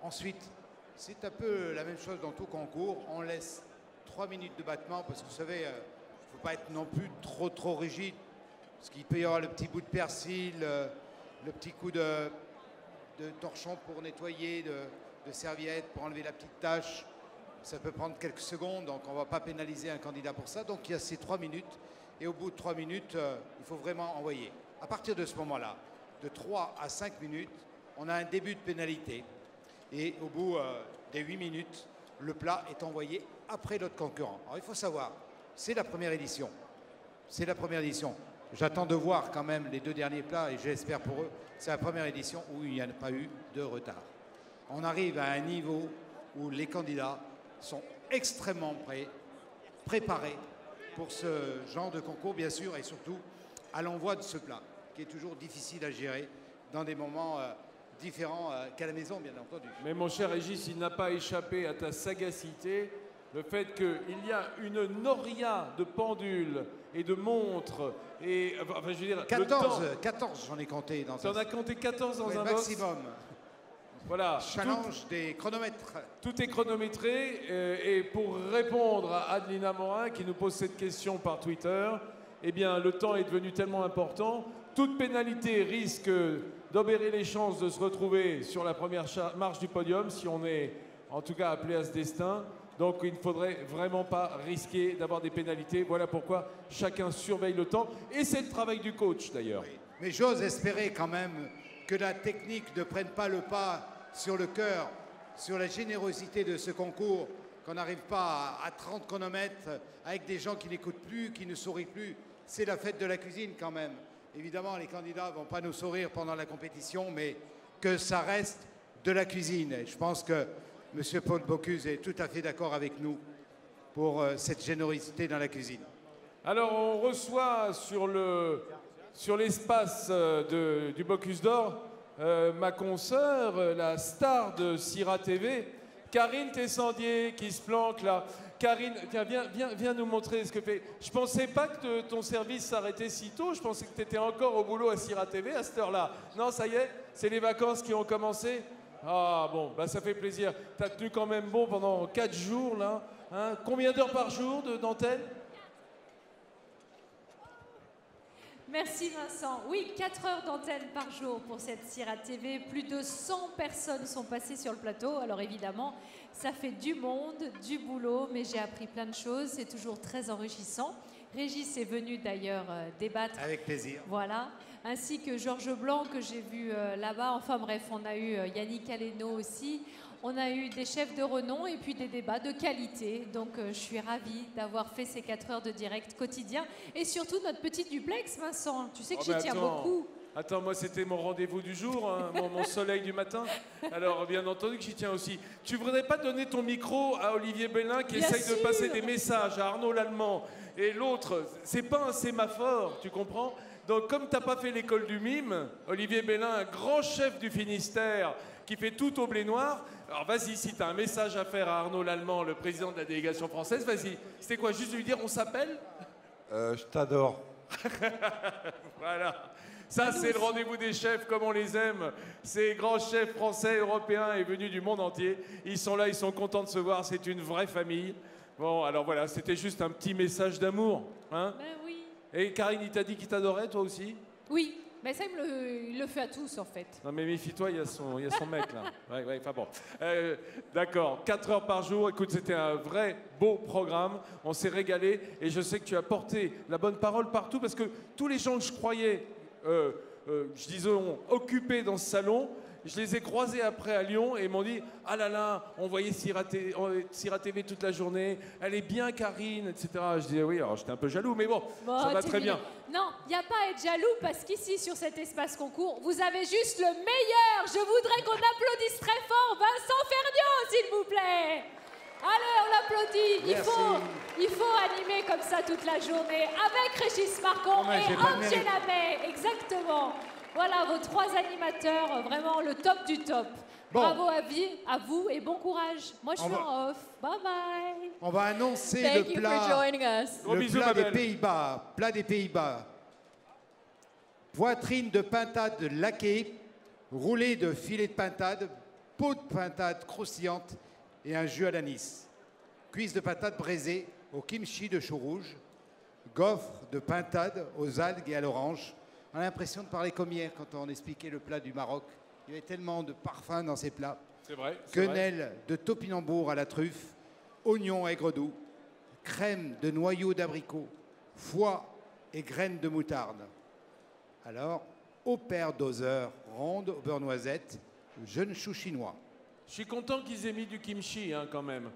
Ensuite, c'est un peu la même chose dans tout concours. On laisse 3 minutes de battement parce que vous savez, il ne faut pas être non plus trop rigide. Parce qu'il peut y avoir le petit bout de persil, le petit coup de torchon pour nettoyer, de serviette pour enlever la petite tache. Ça peut prendre quelques secondes, donc on ne va pas pénaliser un candidat pour ça. Donc il y a ces 3 minutes. Et au bout de 3 minutes, il faut vraiment envoyer. À partir de ce moment-là, de 3 à 5 minutes, on a un début de pénalité. Et au bout des 8 minutes, le plat est envoyé après l'autre concurrent. Alors il faut savoir, c'est la première édition. C'est la première édition. J'attends de voir quand même les 2 derniers plats et j'espère pour eux. C'est la première édition où il n'y a pas eu de retard. On arrive à un niveau où les candidats sont extrêmement préparés pour ce genre de concours, bien sûr, et surtout à l'envoi de ce plat, qui est toujours difficile à gérer dans des moments différents qu'à la maison, bien entendu. Mais mon cher Régis, il n'a pas échappé à ta sagacité le fait qu'il y a une noria de pendules et de montres, et enfin, je veux dire, 14 j'en ai compté dans tu en as compté 14 dans oui, un box. maximum. Voilà. Challenge des chronomètres. Tout est chronométré. Et pour répondre à Adelina Morin, qui nous pose cette question par Twitter, eh bien, le temps est devenu tellement important. Toute pénalité risque d'obérer les chances de se retrouver sur la première marche du podium, si on est en tout cas appelé à ce destin. Donc il ne faudrait vraiment pas risquer d'avoir des pénalités. Voilà pourquoi chacun surveille le temps. Et c'est le travail du coach d'ailleurs. Oui. Mais j'ose espérer quand même que la technique ne prenne pas le pas sur le cœur, sur la générosité de ce concours, qu'on n'arrive pas à 30 chronomètres avec des gens qui n'écoutent plus, qui ne sourient plus. C'est la fête de la cuisine quand même. Évidemment, les candidats ne vont pas nous sourire pendant la compétition, mais que ça reste de la cuisine. Et je pense que M. Paul Bocuse est tout à fait d'accord avec nous pour cette générosité dans la cuisine. Alors, on reçoit sur l'espace du Bocuse d'Or ma consoeur, la star de Sira TV, Karine Tessandier, qui se planque là. Karine, tiens, viens nous montrer ce que fait. Je pensais pas que ton service s'arrêtait si tôt. Je pensais que tu étais encore au boulot à Sira TV à cette heure-là. Non, ça y est, c'est les vacances qui ont commencé. Ah bon, bah ça fait plaisir. Tu as tenu quand même bon pendant 4 jours là. Hein. Combien d'heures par jour d'antenne? Merci Vincent. Oui, 4 heures d'antenne par jour pour cette Sira TV. Plus de 100 personnes sont passées sur le plateau. Alors évidemment, ça fait du monde, du boulot, mais j'ai appris plein de choses. C'est toujours très enrichissant. Régis est venu d'ailleurs débattre. Avec plaisir. Voilà. Ainsi que Georges Blanc que j'ai vu là-bas. Enfin bref, on a eu Yannick Aleno aussi. On a eu des chefs de renom et puis des débats de qualité. Donc je suis ravie d'avoir fait ces 4 heures de direct quotidien. Et surtout notre petit duplex, Vincent. Tu sais que j'y tiens beaucoup. Attends, moi c'était mon rendez-vous du jour, hein, mon soleil du matin. Alors bien entendu que j'y tiens aussi. Tu voudrais pas donner ton micro à Olivier Bellin qui essaye de passer des messages à Arnaud Lallemand et l'autre, c'est pas un sémaphore, tu comprends? Donc comme t'as pas fait l'école du mime, Olivier Bellin, un grand chef du Finistère qui fait tout au blé noir, alors vas-y, si t'as un message à faire à Arnaud Lallemand, le président de la délégation française, vas-y. C'était quoi, juste de lui dire on s'appelle? Je t'adore. Voilà. Ça, c'est le rendez-vous des chefs comme on les aime. Ces grands chefs français, européens et venus du monde entier. Ils sont là, ils sont contents de se voir. C'est une vraie famille. Bon, alors voilà, c'était juste un petit message d'amour. Hein? Ben oui. Et Karine, il t'a dit qu'il t'adorait, toi aussi? Oui, mais ça, il le fait à tous, en fait. Non, mais méfie-toi, il y a son mec, là. Ouais, enfin bon. D'accord, 4 heures par jour. Écoute, c'était un vrai beau programme. On s'est régalé. Et je sais que tu as porté la bonne parole partout parce que tous les gens que je croyais... disons, occupés dans ce salon, je les ai croisés après à Lyon et ils m'ont dit « Ah là là, on voyait Sira TV toute la journée, elle est bien Karine, etc. » Je disais « Oui, alors j'étais un peu jaloux, mais bon ça va très bien. » Non, il n'y a pas à être jaloux parce qu'ici, sur cet espace concours, vous avez juste le meilleur. Je voudrais qu'on applaudisse très fort Vincent Ferniaud, s'il vous plaît. Allez, on l'applaudit. Il faut animer comme ça toute la journée avec Régis Marcon et Angela May. Exactement. Voilà vos 3 animateurs, vraiment le top du top. Bon. Bravo à vous et bon courage. Moi, je suis en off. Bye bye. On va annoncer Thank le you plat, for joining us. des Pays-Bas. Plat des Pays-Bas. Poitrine de pintade laquée, roulée de filets de pintade, peau de pintade croustillante et un jus à l'anis. Cuisse de pintade braisée au kimchi de chou rouge. Gaufre de pintade aux algues et à l'orange. On a l'impression de parler comme hier quand on expliquait le plat du Maroc. Il y avait tellement de parfums dans ces plats. C'est vrai. Quenelle de topinambour à la truffe, oignons aigre doux, crème de noyaux d'abricot, foie et graines de moutarde. Alors, au père doseur, ronde au beurre noisette, jeune chou chinois. Je suis content qu'ils aient mis du kimchi hein, quand même.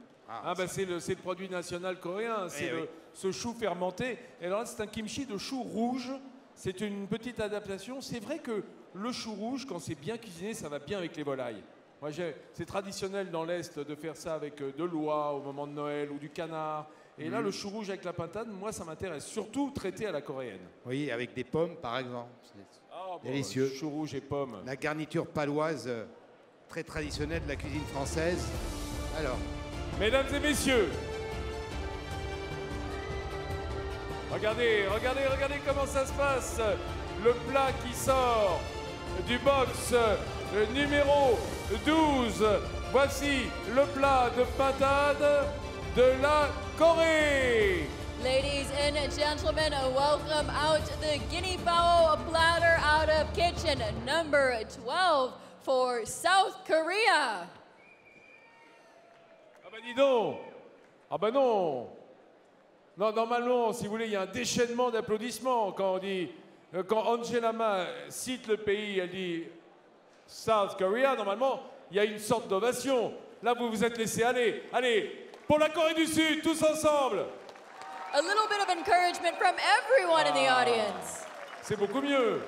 C'est le produit national coréen, c'est ce chou fermenté. Et alors là, c'est un kimchi de chou rouge. C'est une petite adaptation. C'est vrai que le chou rouge, quand c'est bien cuisiné, ça va bien avec les volailles. C'est traditionnel dans l'Est de faire ça avec de l'oie au moment de Noël ou du canard. Et là, le chou rouge avec la pintade, moi, ça m'intéresse. Surtout traité à la coréenne. Oui, avec des pommes, par exemple. Délicieux. Chou rouge et pommes. La garniture paloise, très traditionnelle de la cuisine française. Alors, mesdames et messieurs, Regardez, regardez, regardez comment ça se passe. Le plat qui sort du box numéro 12. Voici le plat de pintade de la Corée. Ladies and gentlemen, welcome out the guinea fowl platter out of kitchen number 12 for South Korea. Ah bah dis donc. Ah bah non. Non, normalement, si vous voulez, il y a un déchaînement d'applaudissements quand on dit, quand Angela Ma cite le pays, elle dit South Korea, normalement, il y a une sorte d'ovation. Là, vous vous êtes laissé aller. Allez, pour la Corée du Sud, tous ensemble. A little bit of encouragement from everyone in the audience. C'est beaucoup mieux.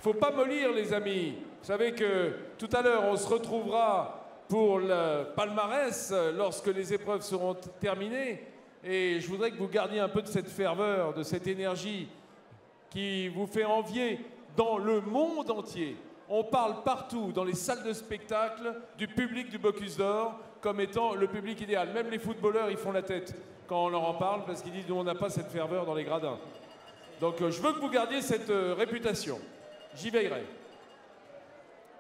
Faut pas mollir, les amis. Vous savez que tout à l'heure, on se retrouvera pour le palmarès lorsque les épreuves seront terminées. Et je voudrais que vous gardiez un peu de cette ferveur, de cette énergie qui vous fait envier dans le monde entier. On parle partout, dans les salles de spectacle, du public du Bocuse d'Or comme étant le public idéal. Même les footballeurs, ils font la tête quand on leur en parle parce qu'ils disent nous, on n'a pas cette ferveur dans les gradins. Donc je veux que vous gardiez cette réputation. J'y veillerai.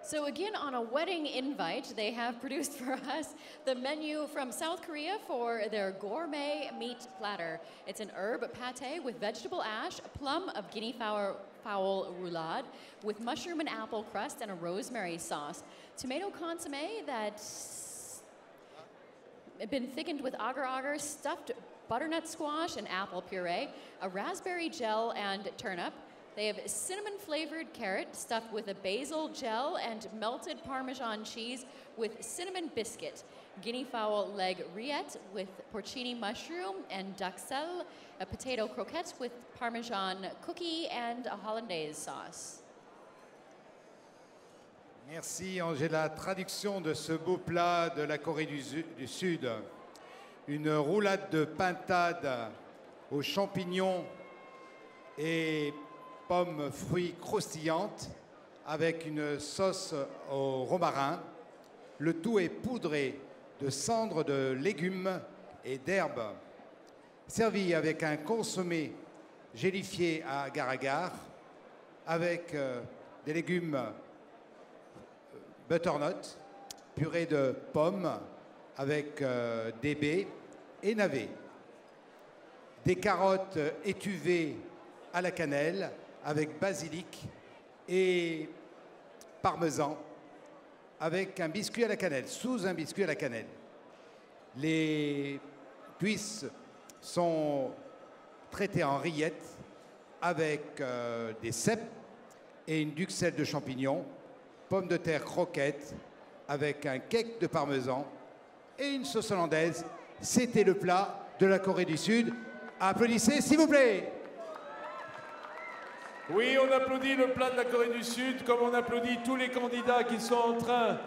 So again, on a wedding invite, they have produced for us the menu from South Korea for their gourmet meat platter. It's an herb pate with vegetable ash, a plum of guinea fowl roulade with mushroom and apple crust and a rosemary sauce. Tomato consommé that's been thickened with agar-agar, stuffed butternut squash and apple puree, a raspberry gel and turnip. They have cinnamon-flavored carrot stuffed with a basil gel and melted Parmesan cheese with cinnamon biscuit. Guinea fowl leg rillette with porcini mushroom and duxelle, a potato croquette with Parmesan cookie and a hollandaise sauce. Merci Angela. Traduction de ce beau plat de la Corée du Sud. Une roulade de pintade aux champignons et pommes fruits croustillantes avec une sauce au romarin. Le tout est poudré de cendres de légumes et d'herbes. Servi avec un consommé gélifié à agar-agar avec des légumes butternut, purée de pommes avec des baies et navets. Des carottes étuvées à la cannelle avec basilic et parmesan avec un biscuit à la cannelle, sous un biscuit à la cannelle. Les cuisses sont traitées en rillettes avec des cèpes et une duxelle de champignons, pommes de terre croquettes avec un cake de parmesan et une sauce hollandaise. C'était le plat de la Corée du Sud. Applaudissez, s'il vous plaît. Oui, on applaudit le plat de la Corée du Sud, comme on applaudit tous les candidats qui sont en train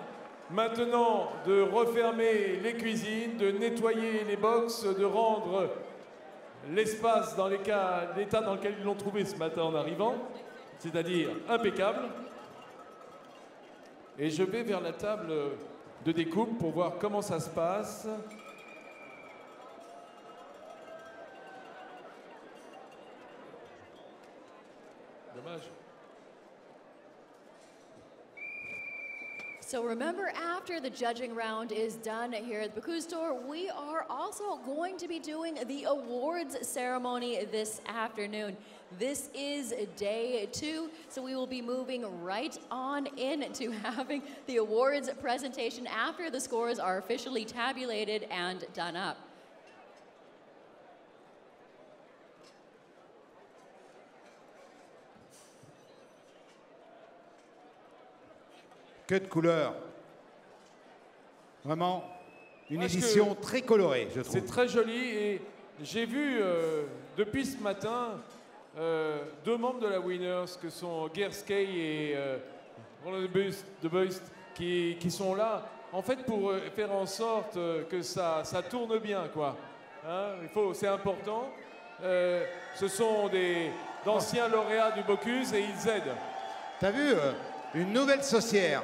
maintenant de refermer les cuisines, de nettoyer les box, de rendre l'espace dans l'état dans lequel ils l'ont trouvé ce matin en arrivant, c'est-à-dire impeccable. Et je vais vers la table de découpe pour voir comment ça se passe. Dommage. So remember, after the judging round is done here at the Bocuse d'Or, we are also going to be doing the awards ceremony this afternoon. This is day 2, so we will be moving right on into having the awards presentation after the scores are officially tabulated and done up. Que de couleurs. Vraiment, une édition très colorée, je trouve. C'est très joli et j'ai vu depuis ce matin 2 membres de la Winners que sont Gerskay et Roland de Beust qui sont là en fait pour faire en sorte que ça tourne bien, quoi. Hein, c'est important. Ce sont d'anciens lauréats du Bocuse et ils aident. T'as vu une nouvelle saucière?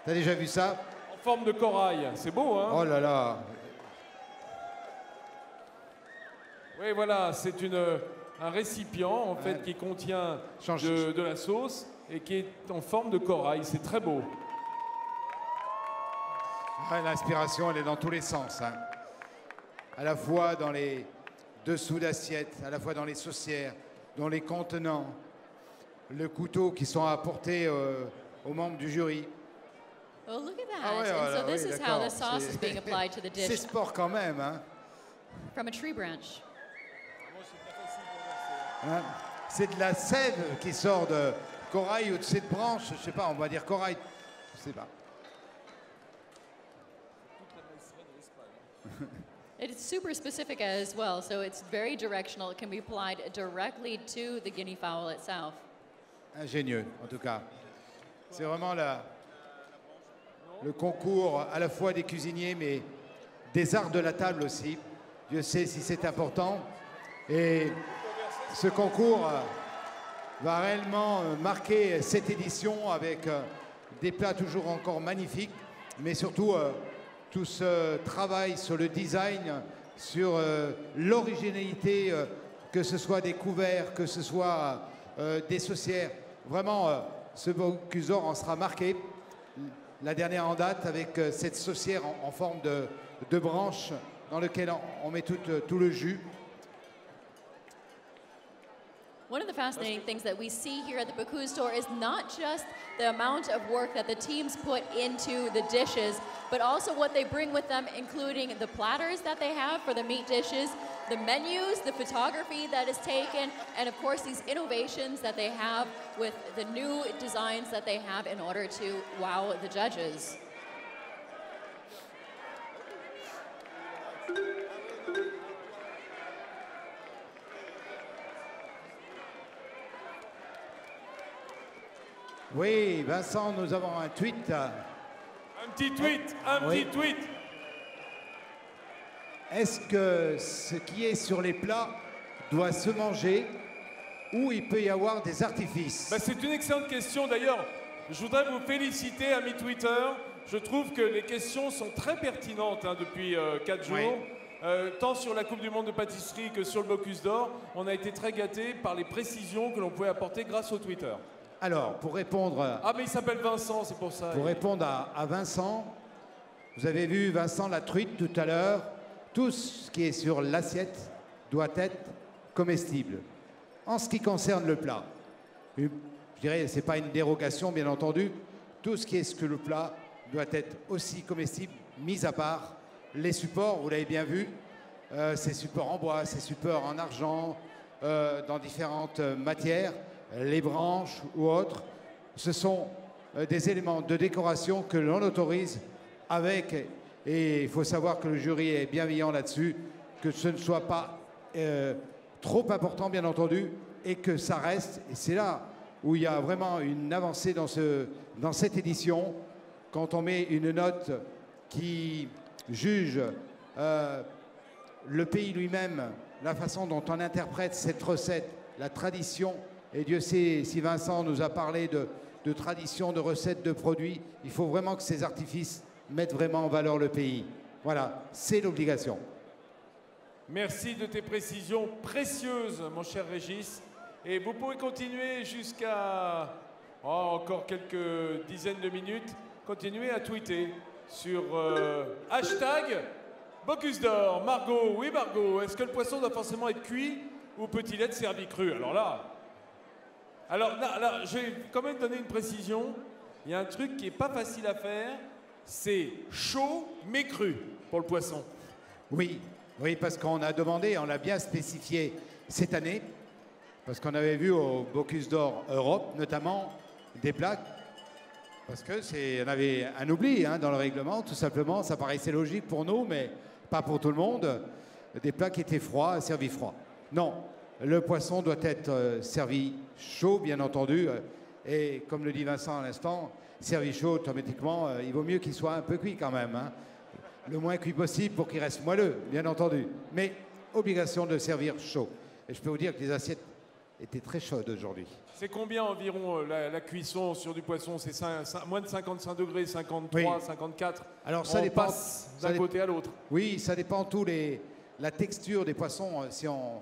T'as déjà vu ça? En forme de corail, c'est beau, hein? Oh là là. Oui, voilà, c'est un récipient en fait qui contient de la sauce et qui est en forme de corail. C'est très beau. Ouais, l'inspiration, elle est dans tous les sens. Hein. À la fois dans les dessous d'assiettes, à la fois dans les saucières, dans les contenants, le couteau qui sont apportés aux membres du jury. Oh, look at that. Ah ouais, and voilà, so this oui, is how the d'accord. sauce is being applied to the C'est dish sport quand même. Hein. from a tree branch. Hein. C'est de la sève qui sort de corail ou de cette branche. Je sais pas, on va dire corail. Je sais pas. It's super specific as well, so it's very directional. It can be applied directly to the guinea fowl itself. Ingénieux, en tout cas. C'est vraiment le concours à la fois des cuisiniers, mais des arts de la table aussi. Dieu sait si c'est important. Et ce concours va réellement marquer cette édition avec des plats toujours encore magnifiques, mais surtout tout ce travail sur le design, sur l'originalité, que ce soit des couverts, que ce soit des saucières. Vraiment, ce Bocuse d'Or en sera marqué. La dernière en date avec cette saucière en forme de branche dans laquelle on met tout le jus. One of the fascinating things that we see here at the Bocuse d'Or is not just the amount of work that the teams put into the dishes, but also what they bring with them, including the platters that they have for the meat dishes, the menus, the photography that is taken, and of course these innovations that they have with the new designs that they have in order to wow the judges. Oui, Vincent, nous avons un tweet. Un petit tweet. Est-ce que ce qui est sur les plats doit se manger ou il peut y avoir des artifices? C'est une excellente question. D'ailleurs, je voudrais vous féliciter, amis Twitter. Je trouve que les questions sont très pertinentes depuis 4 jours. Oui. Tant sur la Coupe du Monde de pâtisserie que sur le Bocuse d'Or, on a été très gâtés par les précisions que l'on pouvait apporter grâce au Twitter. Alors, pour répondre... Ah, mais il s'appelle Vincent, c'est pour ça. Pour répondre à Vincent, vous avez vu Vincent la truite tout à l'heure. Tout ce qui est sur l'assiette doit être comestible. En ce qui concerne le plat, je dirais, ce n'est pas une dérogation, bien entendu. Tout ce qui est sur le plat doit être aussi comestible, mis à part les supports, vous l'avez bien vu, ces supports en bois, ces supports en argent, dans différentes matières, les branches ou autres. Ce sont des éléments de décoration que l'on autorise avec, et il faut savoir que le jury est bienveillant là-dessus, que ce ne soit pas trop important, bien entendu, et que ça reste, et c'est là où il y a vraiment une avancée dans cette édition, quand on met une note qui juge le pays lui-même, la façon dont on interprète cette recette, la tradition, et Dieu sait si Vincent nous a parlé de tradition, de recettes, de produits, il faut vraiment que ces artifices mettent vraiment en valeur le pays. Voilà, c'est l'obligation. Merci de tes précisions précieuses, mon cher Régis. Et vous pouvez continuer jusqu'à encore quelques dizaines de minutes. Continuez à tweeter sur hashtag Bocuse d'Or. Margot, oui Margot, est-ce que le poisson doit forcément être cuit ou peut-il être servi cru? Alors là, je vais quand même donner une précision. Il y a un truc qui n'est pas facile à faire, c'est chaud mais cru pour le poisson. Oui, parce qu'on a demandé, on l'a bien spécifié cette année, parce qu'on avait vu au Bocuse d'Or Europe, notamment, des plats, parce qu'on avait un oubli dans le règlement, tout simplement, ça paraissait logique pour nous, mais pas pour tout le monde, des plats qui étaient froids, servis froids. Non, le poisson doit être servi chaud, bien entendu, et comme le dit Vincent à l'instant, servi chaud, automatiquement, il vaut mieux qu'il soit un peu cuit quand même, le moins cuit possible pour qu'il reste moelleux, bien entendu, mais obligation de servir chaud. Et je peux vous dire que les assiettes étaient très chaudes aujourd'hui. C'est combien environ la cuisson sur du poisson? C'est moins de 55 degrés, 53, oui. 54. Alors ça on dépend, passe d'un côté à l'autre. Oui, ça dépend tous les la texture des poissons, si on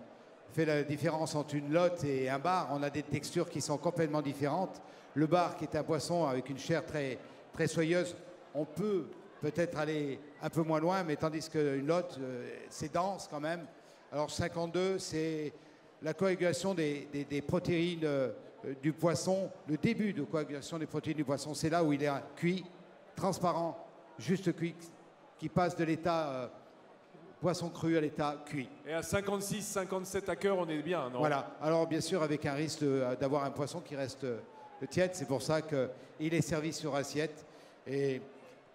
fait la différence entre une lotte et un bar, on a des textures qui sont complètement différentes. Le bar, qui est un poisson avec une chair très, très soyeuse, on peut peut-être aller un peu moins loin, mais tandis qu'une lotte, c'est dense quand même. Alors 52, c'est la coagulation des protéines du poisson, le début de coagulation des protéines du poisson. C'est là où il est cuit, transparent, juste cuit, qui passe de l'état poisson cru à l'état cuit. Et à 56, 57 à cœur, on est bien, non? Voilà. Alors bien sûr, avec un risque d'avoir un poisson qui reste tiède, c'est pour ça qu'il est servi sur assiette. Et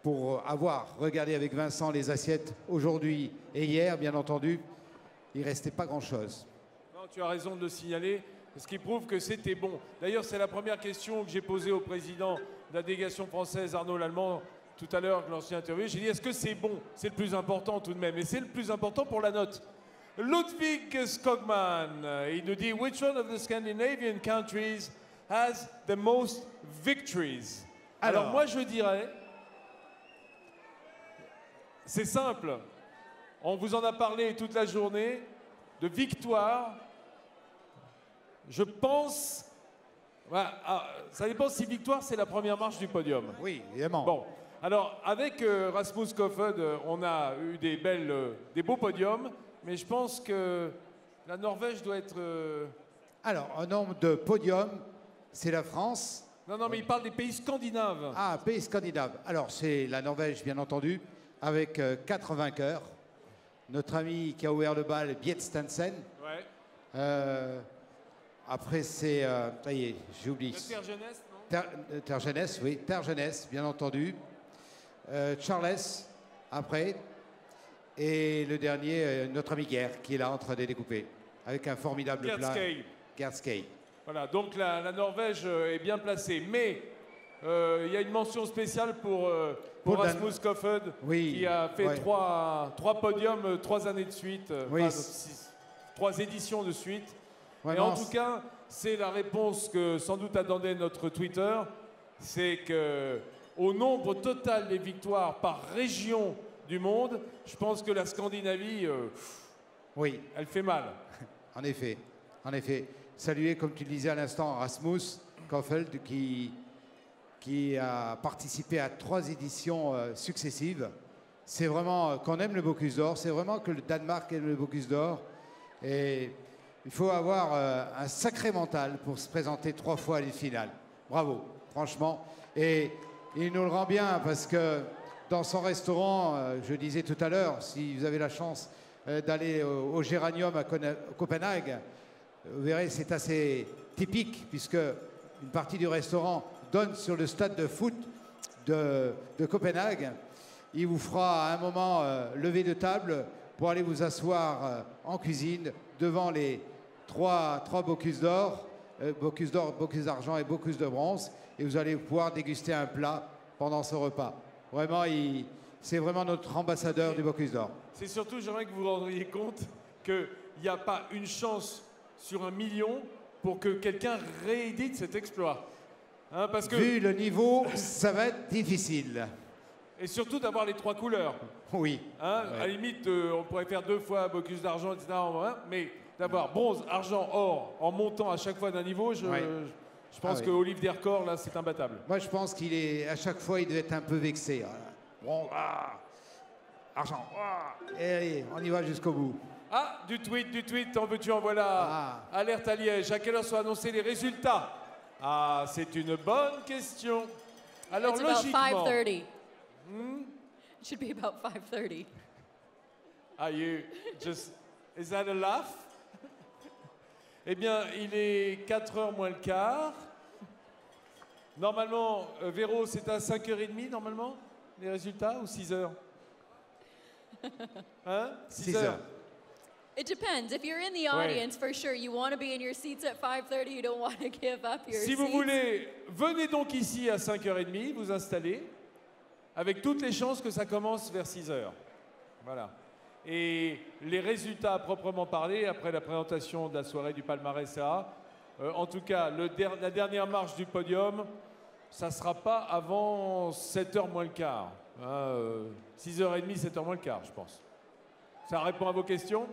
pour avoir regardé avec Vincent les assiettes aujourd'hui et hier, bien entendu, il ne restait pas grand-chose. Non, tu as raison de le signaler, ce qui prouve que c'était bon. D'ailleurs, c'est la première question que j'ai posée au président de la délégation française, Arnaud Lallemand, tout à l'heure, l'ancien interview. J'ai dit, est-ce que c'est bon? C'est le plus important tout de même. Et c'est le plus important pour la note. Ludwig Skogman, il nous dit, which one of the Scandinavian countries has the most victories? Alors moi, je dirais, c'est simple. On vous en a parlé toute la journée de victoire. Je pense, ça dépend si victoire c'est la première marche du podium. Oui, évidemment. Bon, alors avec Rasmus Kofoed, on a eu des beaux podiums, mais je pense que la Norvège doit être. Alors, en nombre de podiums, c'est la France. Non, mais il parle des pays scandinaves. Ah, pays scandinaves. Alors, c'est la Norvège, bien entendu, avec 4 vainqueurs. Notre ami qui a ouvert le bal, Biet Stensen. Ouais. Après, c'est... ça y est, j'oublie. Terre Jeunesse, non? Terre Jeunesse, oui. Terre Jeunesse, bien entendu. Charles, après. Et le dernier, notre ami Guerre, qui est là en train de découper. Avec un formidable plat. Gerd Skei. Voilà, donc la Norvège est bien placée. Mais il y a une mention spéciale pour Rasmus Kofoed, oui, qui a fait trois podiums 3 années de suite, oui. 3 éditions de suite. Ouais, et non, en tout cas, c'est la réponse que sans doute attendait notre Twitter, c'est que au nombre total des victoires par région du monde, je pense que la Scandinavie, oui, elle fait mal. En effet, en effet. Saluer, comme tu le disais à l'instant, Rasmus Kofoed, qui a participé à 3 éditions successives. C'est vraiment qu'on aime le Bocuse d'Or, c'est vraiment que le Danemark aime le Bocuse d'Or. Et il faut avoir un sacré mental pour se présenter 3 fois à une finale. Bravo, franchement. Et il nous le rend bien parce que dans son restaurant, je disais tout à l'heure, si vous avez la chance d'aller au Géranium à Copenhague, vous verrez, c'est assez typique puisque une partie du restaurant donne sur le stade de foot de Copenhague. Il vous fera à un moment lever de table pour aller vous asseoir en cuisine devant les 3 Bocuse d'Or, Bocuse d'Or, Bocuse d'Argent et Bocuse de Bronze, et vous allez pouvoir déguster un plat pendant ce repas. Vraiment, c'est vraiment notre ambassadeur du Bocuse d'Or. C'est surtout, j'aimerais que vous vous rendiez compte qu'il n'y a pas une chance sur 1 million pour que quelqu'un réédite cet exploit. Hein, parce que... Vu le niveau, ça va être difficile. Et surtout d'avoir les 3 couleurs. Oui. Hein, ouais. À la limite, on pourrait faire 2 fois Bocuse d'Argent, etc. Mais d'avoir bronze, argent, or, en montant à chaque fois d'un niveau, je pense qu'au livre des records, là, c'est imbattable. Moi, je pense qu'il est, à chaque fois, il devait être un peu vexé. Bon, argent, et allez, on y va jusqu'au bout. Ah, du tweet, en veux-tu, en voilà. Alerte à Liège, à quelle heure sont annoncés les résultats? Ah, c'est une bonne question. Alors, It's logiquement... about 5:30. It should be about 5:30. Are you just... Is that a laugh? Eh bien, il est 4h moins le quart. Normalement, Véro, c'est à 5h30, normalement, les résultats, ou 6h? Hein? 6h. It depends. If you're in the audience, for sure, you want to be in your seats at 5:30. You don't want to give up your Si seats. vous voulez, venez donc ici à 5h30, vous installer, avec toutes les chances que ça commence vers 6h. Voilà. Et les résultats à proprement parler, après la présentation de la soirée du palmarès A, en tout cas, la dernière marche du podium, ça ne sera pas avant 7h moins le quart. 6h30, 7h moins le quart, je pense. Ça répond à vos questions?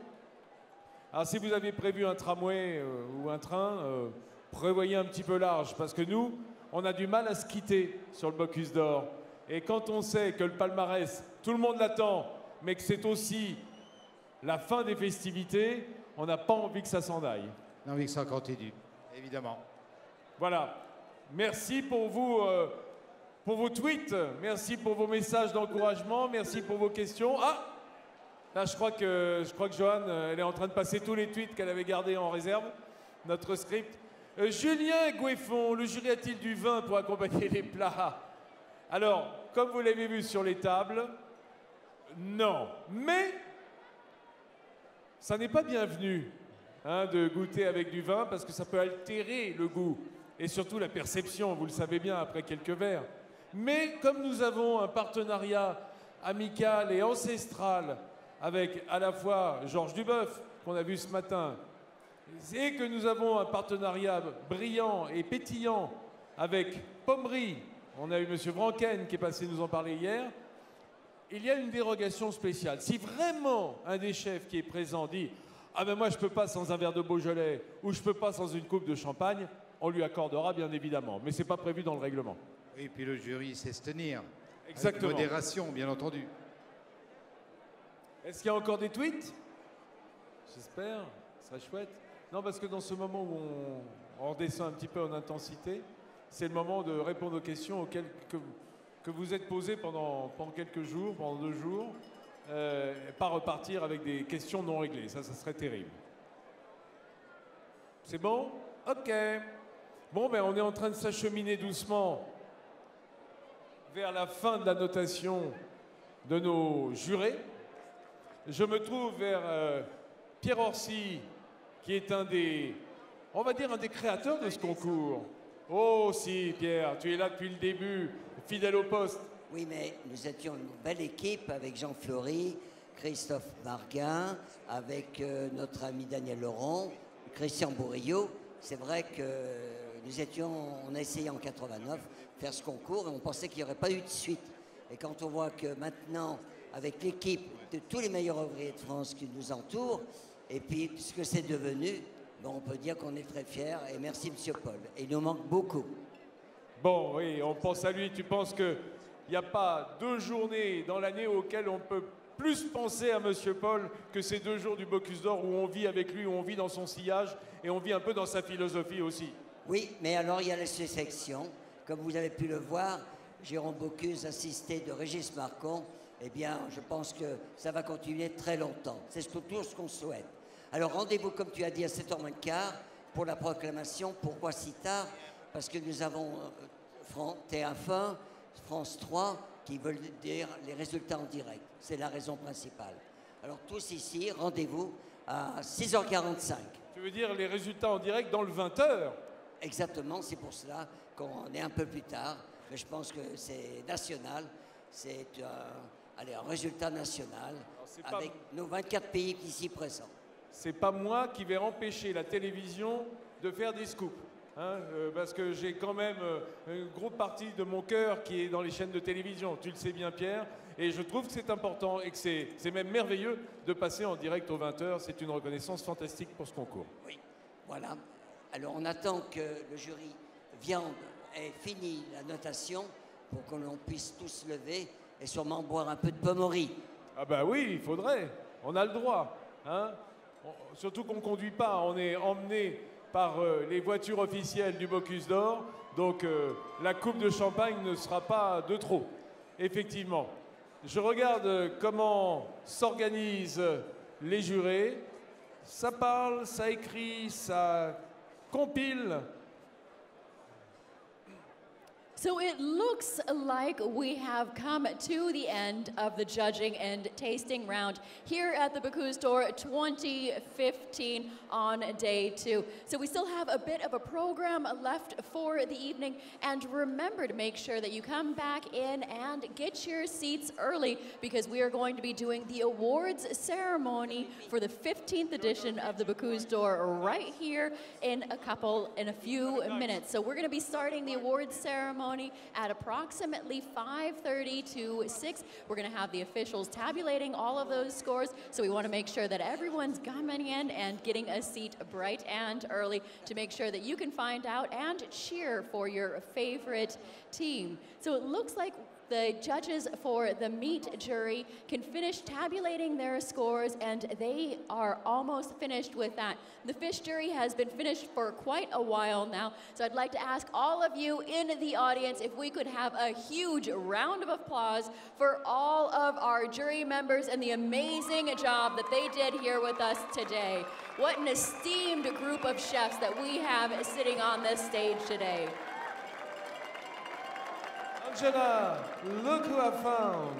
Alors si vous avez prévu un tramway ou un train, prévoyez un petit peu large, parce que nous, on a du mal à se quitter sur le Bocuse d'Or. Et quand on sait que le palmarès, tout le monde l'attend, mais que c'est aussi la fin des festivités, on n'a pas envie que ça s'en aille. On a envie que ça continue, évidemment. Voilà. Merci pour vos tweets, merci pour vos messages d'encouragement, merci pour vos questions. Ah! Là, je crois que Johan, elle est en train de passer tous les tweets qu'elle avait gardés en réserve, notre script. Julien Goueffon, le jury a-t-il du vin pour accompagner les plats? Alors, comme vous l'avez vu sur les tables, non. Mais, ça n'est pas bienvenu de goûter avec du vin parce que ça peut altérer le goût et surtout la perception, vous le savez bien, après quelques verres. Mais comme nous avons un partenariat amical et ancestral avec à la fois Georges Duboeuf, qu'on a vu ce matin, et que nous avons un partenariat brillant et pétillant avec Pommery, on a eu M. Vranken qui est passé nous en parler hier, il y a une dérogation spéciale. Si vraiment un des chefs qui est présent dit « Ah ben moi je ne peux pas sans un verre de Beaujolais ou je ne peux pas sans une coupe de champagne », on lui accordera bien évidemment, mais ce n'est pas prévu dans le règlement. Oui, puis le jury sait se tenir. Exactement. Avec modération, bien entendu. Est-ce qu'il y a encore des tweets? J'espère, ce serait chouette. Non, parce que dans ce moment où on redescend un petit peu en intensité, c'est le moment de répondre aux questions auxquelles que vous êtes posées pendant quelques jours, pendant 2 jours, pas repartir avec des questions non réglées. Ça serait terrible. C'est bon? Ok. Bon, ben on est en train de s'acheminer doucement vers la fin de la notation de nos jurés. Je me trouve vers Pierre Orsi, qui est on va dire un des créateurs de ce concours. Oh si, Pierre, tu es là depuis le début, fidèle au poste. Oui, mais nous étions une belle équipe avec Jean Fleury, Christophe Marguin, avec notre ami Daniel Laurent, Christian Bourrillo. C'est vrai que on a essayé en 89 faire ce concours et on pensait qu'il n'y aurait pas eu de suite. Et quand on voit que maintenant, avec l'équipe de tous les meilleurs ouvriers de France qui nous entourent, et puis ce que c'est devenu, bon, on peut dire qu'on est très fiers. Et merci, Monsieur Paul. Et il nous manque beaucoup. Bon, oui, on pense à lui. Tu penses qu'il n'y a pas 2 journées dans l'année auxquelles on peut plus penser à Monsieur Paul que ces 2 jours du Bocuse d'Or où on vit avec lui, où on vit dans son sillage et on vit un peu dans sa philosophie aussi. Oui, mais alors il y a les sections. Comme vous avez pu le voir, Jérôme Bocuse, assisté de Régis Marcon, eh bien, je pense que ça va continuer très longtemps. C'est toujours ce qu'on souhaite. Alors, rendez-vous, comme tu as dit, à 7h15 pour la proclamation. Pourquoi si tard? Parce que nous avons TF1, France 3, qui veulent dire les résultats en direct. C'est la raison principale. Alors, tous ici, rendez-vous à 6h45. Tu veux dire les résultats en direct dans le 20h? Exactement, c'est pour cela qu'on est un peu plus tard. Mais je pense que c'est national. C'est un résultat national avec nos 24 pays ici présents. C'est pas moi qui vais empêcher la télévision de faire des scoops. Parce que j'ai quand même une grosse partie de mon cœur qui est dans les chaînes de télévision. Tu le sais bien, Pierre. Et je trouve que c'est important et que c'est même merveilleux de passer en direct aux 20h. C'est une reconnaissance fantastique pour ce concours. Oui, voilà. Alors on attend que le jury ait fini la notation pour que l'on puisse tous lever et sûrement boire un peu de Pommery. Ah bah oui, il faudrait. On a le droit. Surtout qu'on ne conduit pas. On est emmené par les voitures officielles du Bocuse d'Or. Donc la coupe de champagne ne sera pas de trop. Effectivement. Je regarde comment s'organisent les jurés. Ça parle, ça écrit, ça compile. So it looks like we have come to the end of the judging and tasting round here at the Bocuse d'Or 2015 on day 2. So we still have a bit of a program left for the evening, and remember to make sure that you come back in and get your seats early because we are going to be doing the awards ceremony for the 15th edition of the Bocuse d'Or right here in a few minutes. So we're going to be starting the awards ceremony ceremony at approximately 5:30 to 6. We're going to have the officials tabulating all of those scores, so we want to make sure that everyone's coming in and getting a seat bright and early to make sure that you can find out and cheer for your favorite team. So it looks like the judges for the meat jury can finish tabulating their scores, and they are almost finished with that. The fish jury has been finished for quite a while now, so I'd like to ask all of you in the audience if we could have a huge round of applause for all of our jury members and the amazing job that they did here with us today. What an esteemed group of chefs that we have sitting on this stage today. Angela, look who I found.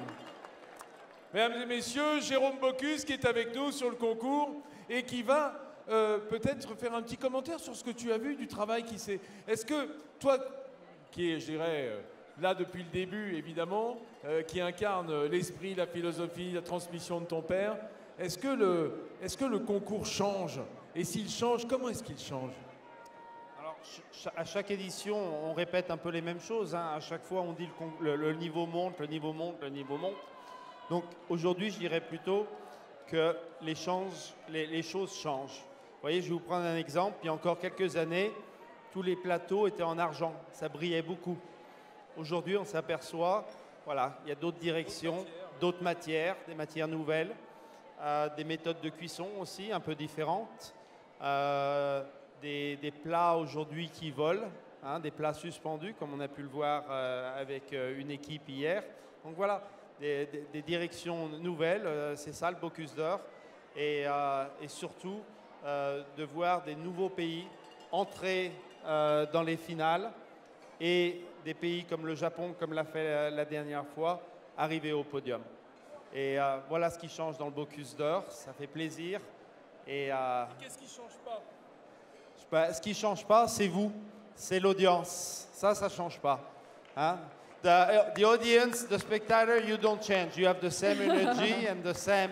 Mesdames et messieurs, Jérôme Bocuse qui est avec nous sur le concours et qui va peut-être faire un petit commentaire sur ce que tu as vu du travail qui s'est... Est-ce que toi, qui est, je dirais, là depuis le début évidemment, qui incarne l'esprit, la philosophie, la transmission de ton père, est-ce que le concours change? Et s'il change, comment est-ce qu'il change? À chaque édition, on répète un peu les mêmes choses. Hein. À chaque fois, on dit le niveau monte, le niveau monte, le niveau monte. Donc aujourd'hui, je dirais plutôt que les choses changent. Vous voyez, je vais vous prendre un exemple. Il y a encore quelques années, tous les plateaux étaient en argent. Ça brillait beaucoup. Aujourd'hui, on s'aperçoit, voilà, il y a d'autres directions, d'autres matières, des matières nouvelles, des méthodes de cuisson aussi un peu différentes. Des plats aujourd'hui qui volent, hein, des plats suspendus, comme on a pu le voir avec une équipe hier. Donc voilà, des directions nouvelles, c'est ça le Bocuse d'Or. Et surtout, de voir des nouveaux pays entrer dans les finales et des pays comme le Japon, comme l'a fait la dernière fois, arriver au podium. Et voilà ce qui change dans le Bocuse d'Or, ça fait plaisir. Et qu'est-ce qui ne change pas? Ce qui ne change pas, c'est vous, c'est l'audience. Ça ne change pas. Hein? The audience, the spectator, you don't change. You have the same energy and the same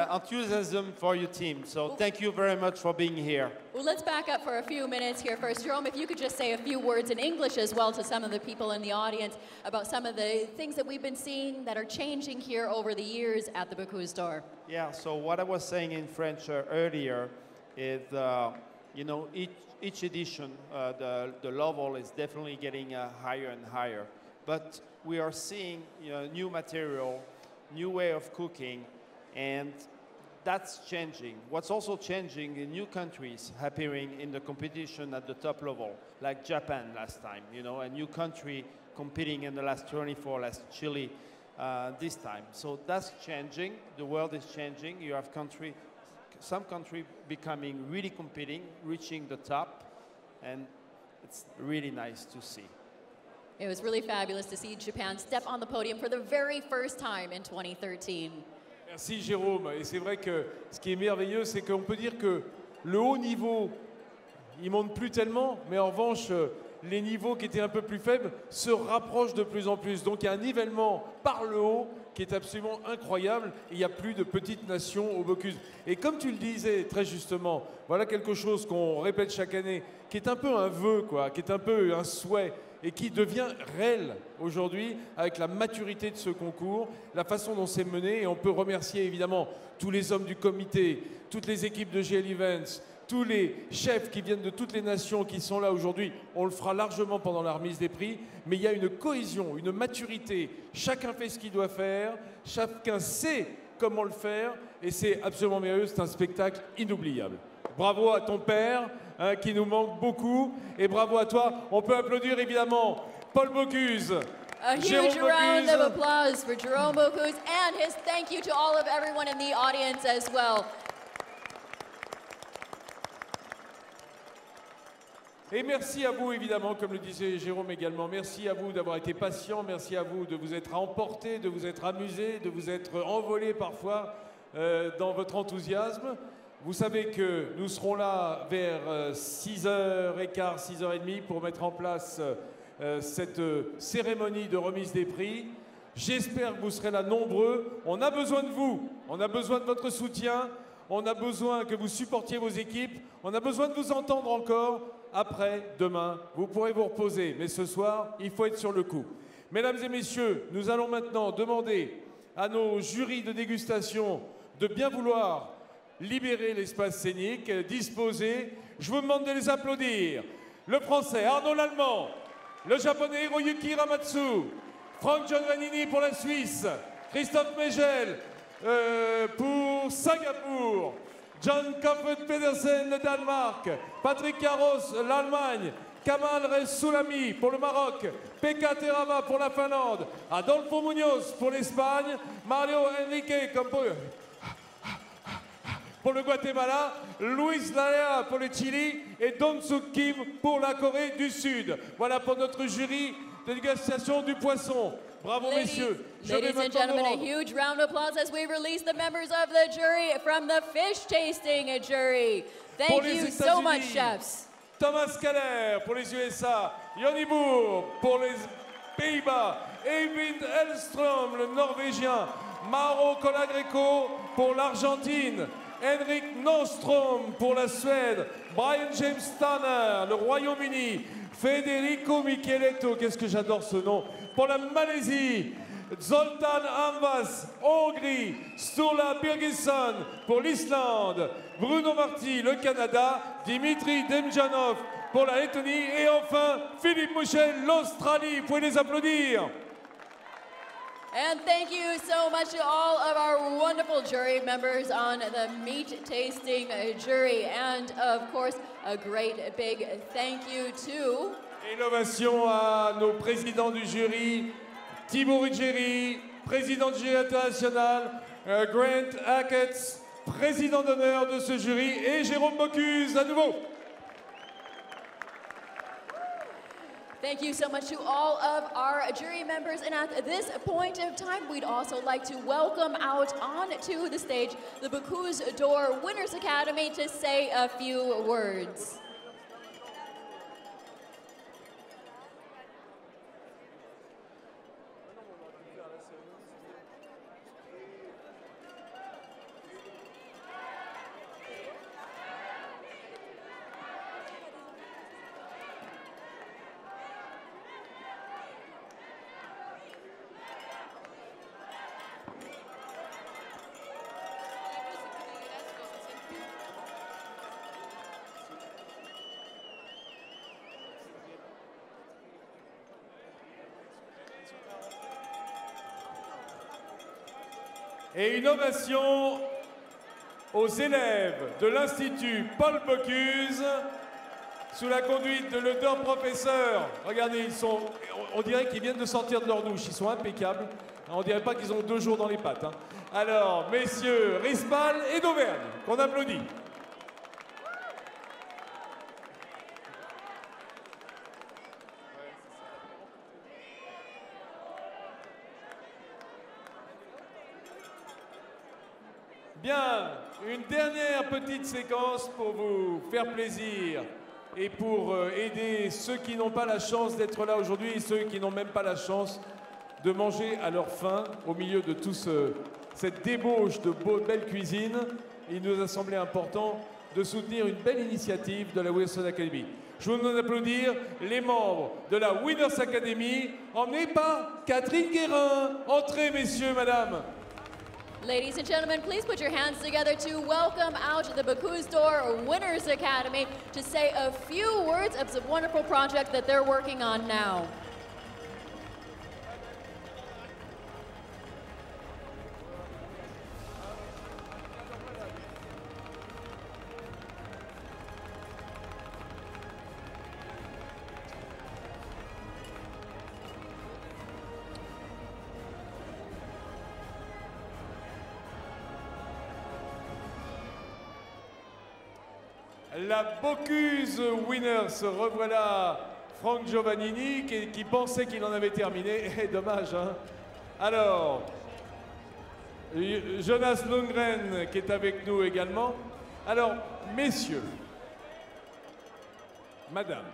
enthusiasm for your team. So thank you very much for being here. Well, let's back up for a few minutes here first. Jerome, if you could just say a few words in English as well to some of the people in the audience about some of the things that we've been seeing that are changing here over the years at the Bocuse d'Or. Yeah, so what I was saying in French earlier is... you know, each edition, the level is definitely getting higher and higher. But we are seeing new material, new way of cooking, and that's changing. What's also changing in new countries appearing in the competition at the top level, like Japan last time, you know, a new country competing in the last 24, last Chile this time. So that's changing. The world is changing. You have some country becoming really competing, reaching the top, and it's really nice to see. It was really fabulous to see Japan step on the podium for the very first time in 2013. Merci Jérôme. Et c'est vrai que ce qui est merveilleux, c'est qu'on peut dire que le haut niveau, il monte plus tellement, mais en revanche, les niveaux qui étaient un peu plus faibles se rapprochent de plus en plus. Donc il y a un nivellement par le haut qui est absolument incroyable. Et il n'y a plus de petites nations au Bocuse. Et comme tu le disais très justement, voilà quelque chose qu'on répète chaque année, qui est un peu un vœu, quoi, qui est un peu un souhait, et qui devient réel aujourd'hui avec la maturité de ce concours, la façon dont c'est mené. Et on peut remercier évidemment tous les hommes du comité, toutes les équipes de GL Events, tous les chefs qui viennent de toutes les nations qui sont là aujourd'hui. On le fera largement pendant la remise des prix, mais il y a une cohésion, une maturité. Chacun fait ce qu'il doit faire, chacun sait comment le faire, et c'est absolument merveilleux, c'est un spectacle inoubliable. Bravo à ton père, hein, qui nous manque beaucoup, et bravo à toi. On peut applaudir évidemment Paul Bocuse. A huge round of applause for Jerome Bocuse, and his thank you to all of everyone in the audience as well. Et merci à vous, évidemment, comme le disait Jérôme également. Merci à vous d'avoir été patient. Merci à vous de vous être emporté, de vous être amusé, de vous être envolé parfois dans votre enthousiasme. Vous savez que nous serons là vers 6h15, 6h30 pour mettre en place cette cérémonie de remise des prix. J'espère que vous serez là nombreux. On a besoin de vous. On a besoin de votre soutien. On a besoin que vous supportiez vos équipes. On a besoin de vous entendre encore. Après, demain, vous pourrez vous reposer. Mais ce soir, il faut être sur le coup. Mesdames et messieurs, nous allons maintenant demander à nos jurys de dégustation de bien vouloir libérer l'espace scénique, disposer. Je vous demande de les applaudir. Le français Arnaud Lallemand, le japonais Hiroyuki Ramatsu, Frank Giovannini pour la Suisse, Christophe Megel pour Singapour, John Koffert Pedersen, le Danemark, Patrick Carros, l'Allemagne, Kamal Ressoulami pour le Maroc, Pekka Terava pour la Finlande, Adolfo Munoz pour l'Espagne, Mario Enrique pour le Guatemala, Luis Larea pour le Chili et Dong Suk Kim pour la Corée du Sud. Voilà pour notre jury de dégustation du poisson. Bravo messieurs. Ladies and gentlemen, a huge round of applause as we release the members of the jury from the fish tasting jury. Thank you so much, chefs. Thomas Keller pour les USA, Yoni Boer pour les Pays-Bas, Eivind Elström, le Norvégien, Mauro Colagreco pour l'Argentine, Henrik Nordström pour la Suède, Brian James Tanner, le Royaume-Uni, Federico Micheletto, qu'est-ce que j'adore ce nom, pour la Malaisie, Zoltán Ambas, Hongrie, Sturla Birgisson pour l'Islande, Bruno Marty, le Canada, Dimitri Demjanov pour la Lettonie et enfin Philippe Mouchel, l'Australie. Vous pouvez les applaudir. And thank you so much to all of our wonderful jury members on the meat tasting jury. And of course, a great big thank you to... Innovation à nos présidents du jury, Thibaut Ruggeri, président du jury international, Grant Hackett, président d'honneur de ce jury, et Jérôme Bocuse à nouveau. Thank you so much to all of our jury members. And at this point of time, we'd also like to welcome out onto the stage the Bocuse d'Or Winners Academy to say a few words. Et une ovation aux élèves de l'Institut Paul Bocuse sous la conduite de leur professeur. Regardez, on dirait qu'ils viennent de sortir de leur douche, ils sont impeccables. On dirait pas qu'ils ont 2 jours dans les pattes. Hein. Alors, messieurs Rispal et d'Auvergne, qu'on applaudit. Bien, une dernière petite séquence pour vous faire plaisir et pour aider ceux qui n'ont pas la chance d'être là aujourd'hui et ceux qui n'ont même pas la chance de manger à leur faim au milieu de toute cette débauche de belle cuisine. Il nous a semblé important de soutenir une belle initiative de la Winners Academy. Je vous demande d'applaudir les membres de la Winners Academy, emmenés par Catherine Guérin. Entrez, messieurs, madame. Ladies and gentlemen, please put your hands together to welcome out the Bocuse d'Or Winners Academy to say a few words of the wonderful project that they're working on now. La Bocuse Winners, revoilà Frank Giovannini qui pensait qu'il en avait terminé. Dommage, hein? Alors, Jonas Lundgren qui est avec nous également. Alors, messieurs, madame,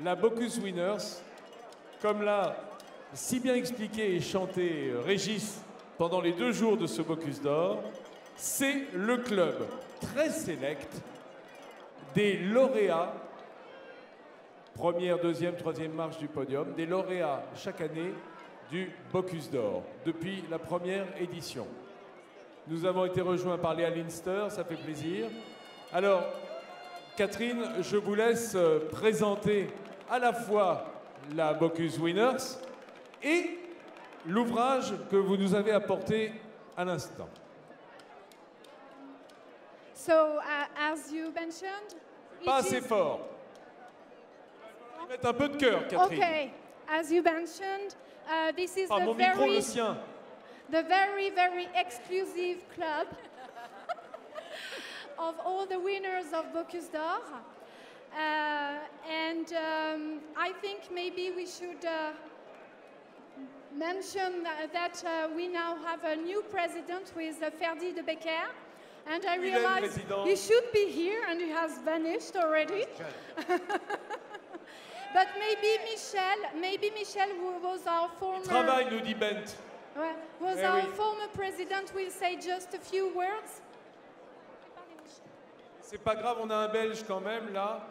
la Bocuse Winners, comme l'a si bien expliqué et chanté Régis pendant les 2 jours de ce Bocuse d'Or, c'est le club très sélect des lauréats, première, deuxième, troisième marche du podium, des lauréats chaque année du Bocuse d'Or, depuis la première édition. Nous avons été rejoints par Léa Linster, ça fait plaisir. Alors, Catherine, je vous laisse présenter à la fois la Bocuse Winners et l'ouvrage que vous nous avez apporté à l'instant. So, as you mentioned, Pas assez fort. Mettre un peu de cœur, Catherine. Okay, as you mentioned, this is Mon micro, le sien. the very exclusive club of all the winners of Bocuse d'Or. I think maybe we should mention that we now have a new president who is Ferdi de Becker. And I realized he should be here and he has vanished already. But maybe Michel, who was our former... Travail, nous dit Bent. Was our former president, will say just a few words. C'est pas grave, on a un Belge quand même là.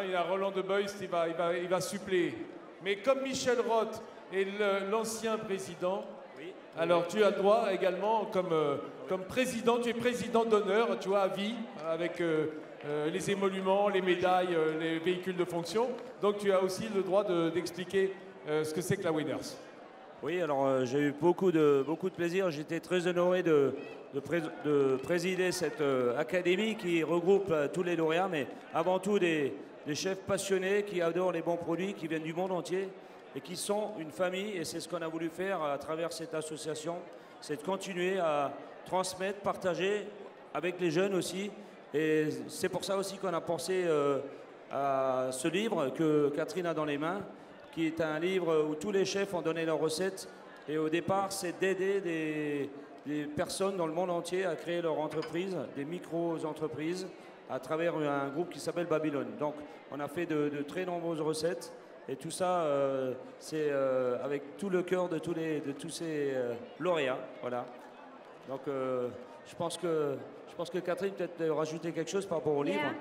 Il y a Roland de Beust, il va suppléer. Mais comme Michel Roth est l'ancien président, alors tu as le droit également, comme président, tu es président d'honneur, tu vois, à vie, avec les émoluments, les médailles, les véhicules de fonction. Donc tu as aussi le droit d'expliquer ce que c'est que la Winners. Oui, alors j'ai eu beaucoup de plaisir. J'étais très honoré de présider cette académie qui regroupe tous les lauréats, mais avant tout des chefs passionnés qui adorent les bons produits, qui viennent du monde entier et qui sont une famille. Et c'est ce qu'on a voulu faire à travers cette association, c'est de continuer à transmettre, partager avec les jeunes aussi. Et c'est pour ça aussi qu'on a pensé à ce livre que Catherine a dans les mains, qui est un livre où tous les chefs ont donné leurs recettes. Et au départ, c'est d'aider des personnes dans le monde entier à créer leur entreprise, des micro-entreprises, à travers un groupe qui s'appelle Babylone. Donc, on a fait de très nombreuses recettes. Et tout ça, c'est avec tout le cœur de tous ces lauréats. Voilà. Donc, je pense que Catherine peut-être rajouter quelque chose par rapport au livre.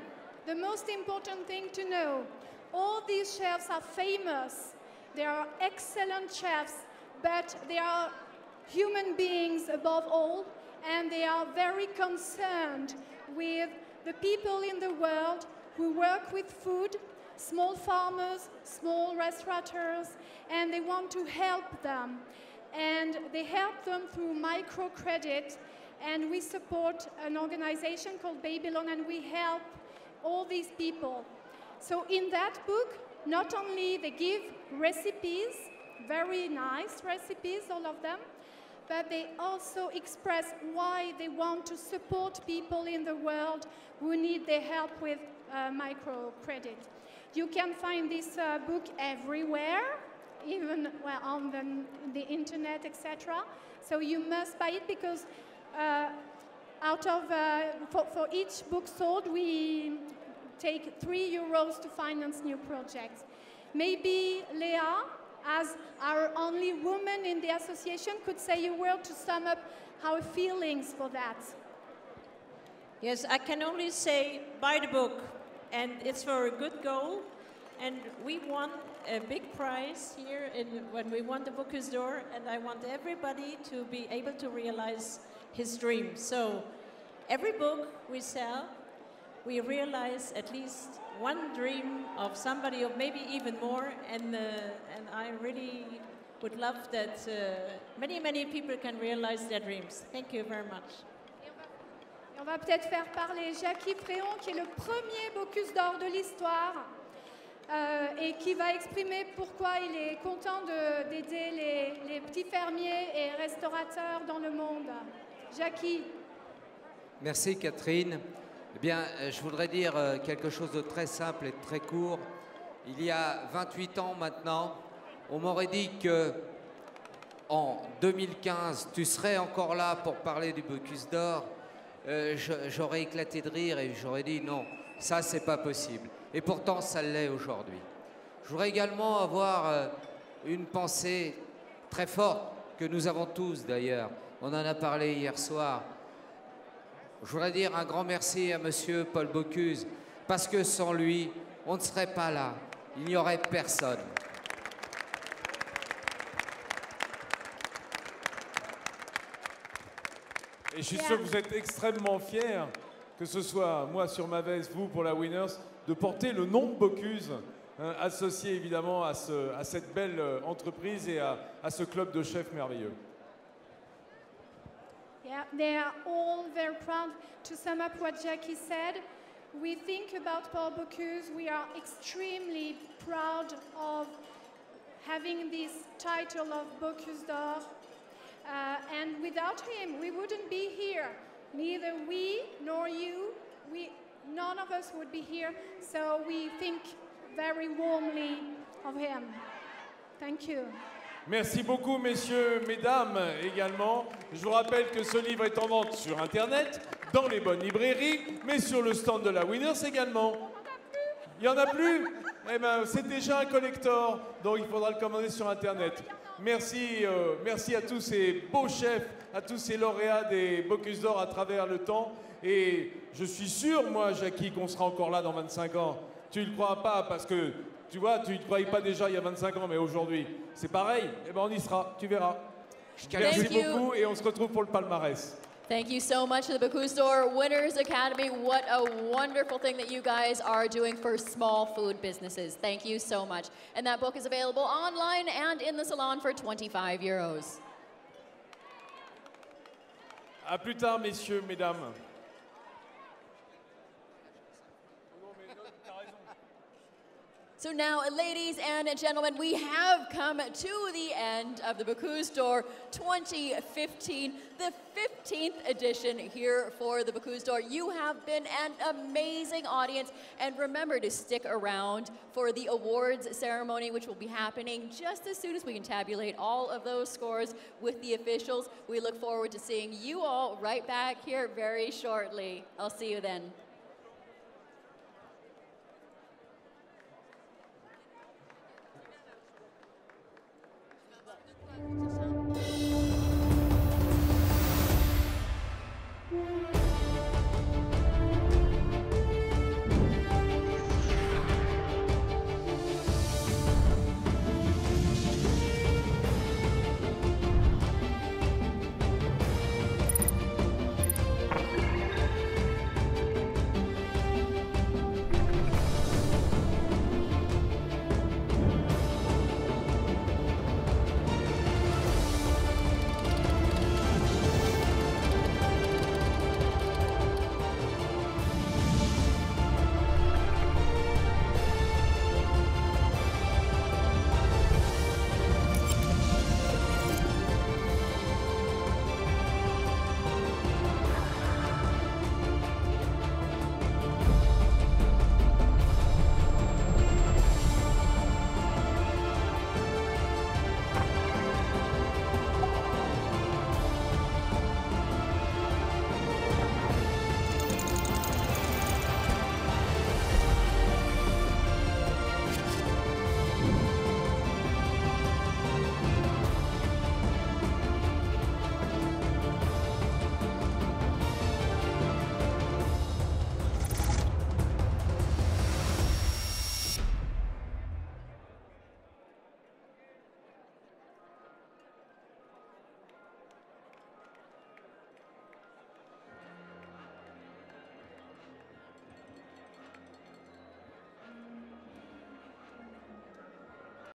The most important thing to know, all these chefs are famous. They are excellent chefs, but they are human beings above all, and they are very concerned with the people in the world who work with food, small farmers, small restaurateurs, and they want to help them. And they help them through microcredit, and we support an organization called Babylon, and we help all these people. So in that book, not only they give recipes, very nice recipes, all of them, but they also express why they want to support people in the world who need their help with microcredit. You can find this book everywhere, even on the internet, etc. So you must buy it because for each book sold, we take €3 to finance new projects. Maybe Leah, as our only woman in the association, could say a word to sum up our feelings for that. Yes, I can only say buy the book, and it's for a good goal. And we won a big prize here when we won the Bocuse d'Or, and I want everybody to be able to realize his dream. So every book we sell, we realize at least one dream of somebody, or maybe even more, and I really would love that many people can realize their dreams. Thank you very much. On va peut-être faire parler Jackie Fréon, qui est le premier Bocuse d'Or de l'histoire, et qui va exprimer pourquoi il est content d'aider les petits fermiers et restaurateurs dans le monde. Jackie. Merci Catherine. Eh bien, je voudrais dire quelque chose de très simple et de très court. Il y a 28 ans maintenant, on m'aurait dit que en 2015, tu serais encore là pour parler du Bocuse d'Or. J'aurais éclaté de rire et j'aurais dit non, ça c'est pas possible. Et pourtant, ça l'est aujourd'hui. Je voudrais également avoir une pensée très forte que nous avons tous d'ailleurs. On en a parlé hier soir je voudrais dire un grand merci à Monsieur Paul Bocuse, parce que sans lui, on ne serait pas là. Il n'y aurait personne. Et je suis sûr que vous êtes extrêmement fiers, que ce soit moi sur ma veste, vous pour la Winners, de porter le nom de Bocuse, hein, associé évidemment à cette belle entreprise et à ce club de chefs merveilleux. Yeah, they are all very proud. To sum up what Jackie said, we think about Paul Bocuse. We are extremely proud of having this title of Bocuse d'Or. And without him, we wouldn't be here. Neither we nor you, none of us would be here. So we think very warmly of him. Thank you. Merci beaucoup, messieurs, mesdames également. Je vous rappelle que ce livre est en vente sur Internet, dans les bonnes librairies, mais sur le stand de la Winners également. Il n'y en a plus? Eh bien, c'est déjà un collector, donc il faudra le commander sur Internet. Merci, merci à tous ces beaux chefs, à tous ces lauréats des Bocuse d'Or à travers le temps. Et je suis sûr, moi, Jackie, qu'on sera encore là dans 25 ans. Tu ne le crois pas parce que, tu vois, tu ne croyais pas déjà il y a 25 ans, mais aujourd'hui, c'est pareil. Eh bien, on y sera, tu verras. Merci beaucoup et on se retrouve pour le palmarès. Thank you so much to the Bocuse d'Or Winners Academy. What a wonderful thing that you guys are doing for small food businesses. Thank you so much. And that book is available online and in the salon for 25 euros. À plus tard, messieurs, mesdames. So now, ladies and gentlemen, we have come to the end of the Bocuse d'Or 2015, the 15th edition here for the Bocuse d'Or. You have been an amazing audience, and remember to stick around for the awards ceremony, which will be happening just as soon as we can tabulate all of those scores with the officials. We look forward to seeing you all right back here very shortly. I'll see you then. Just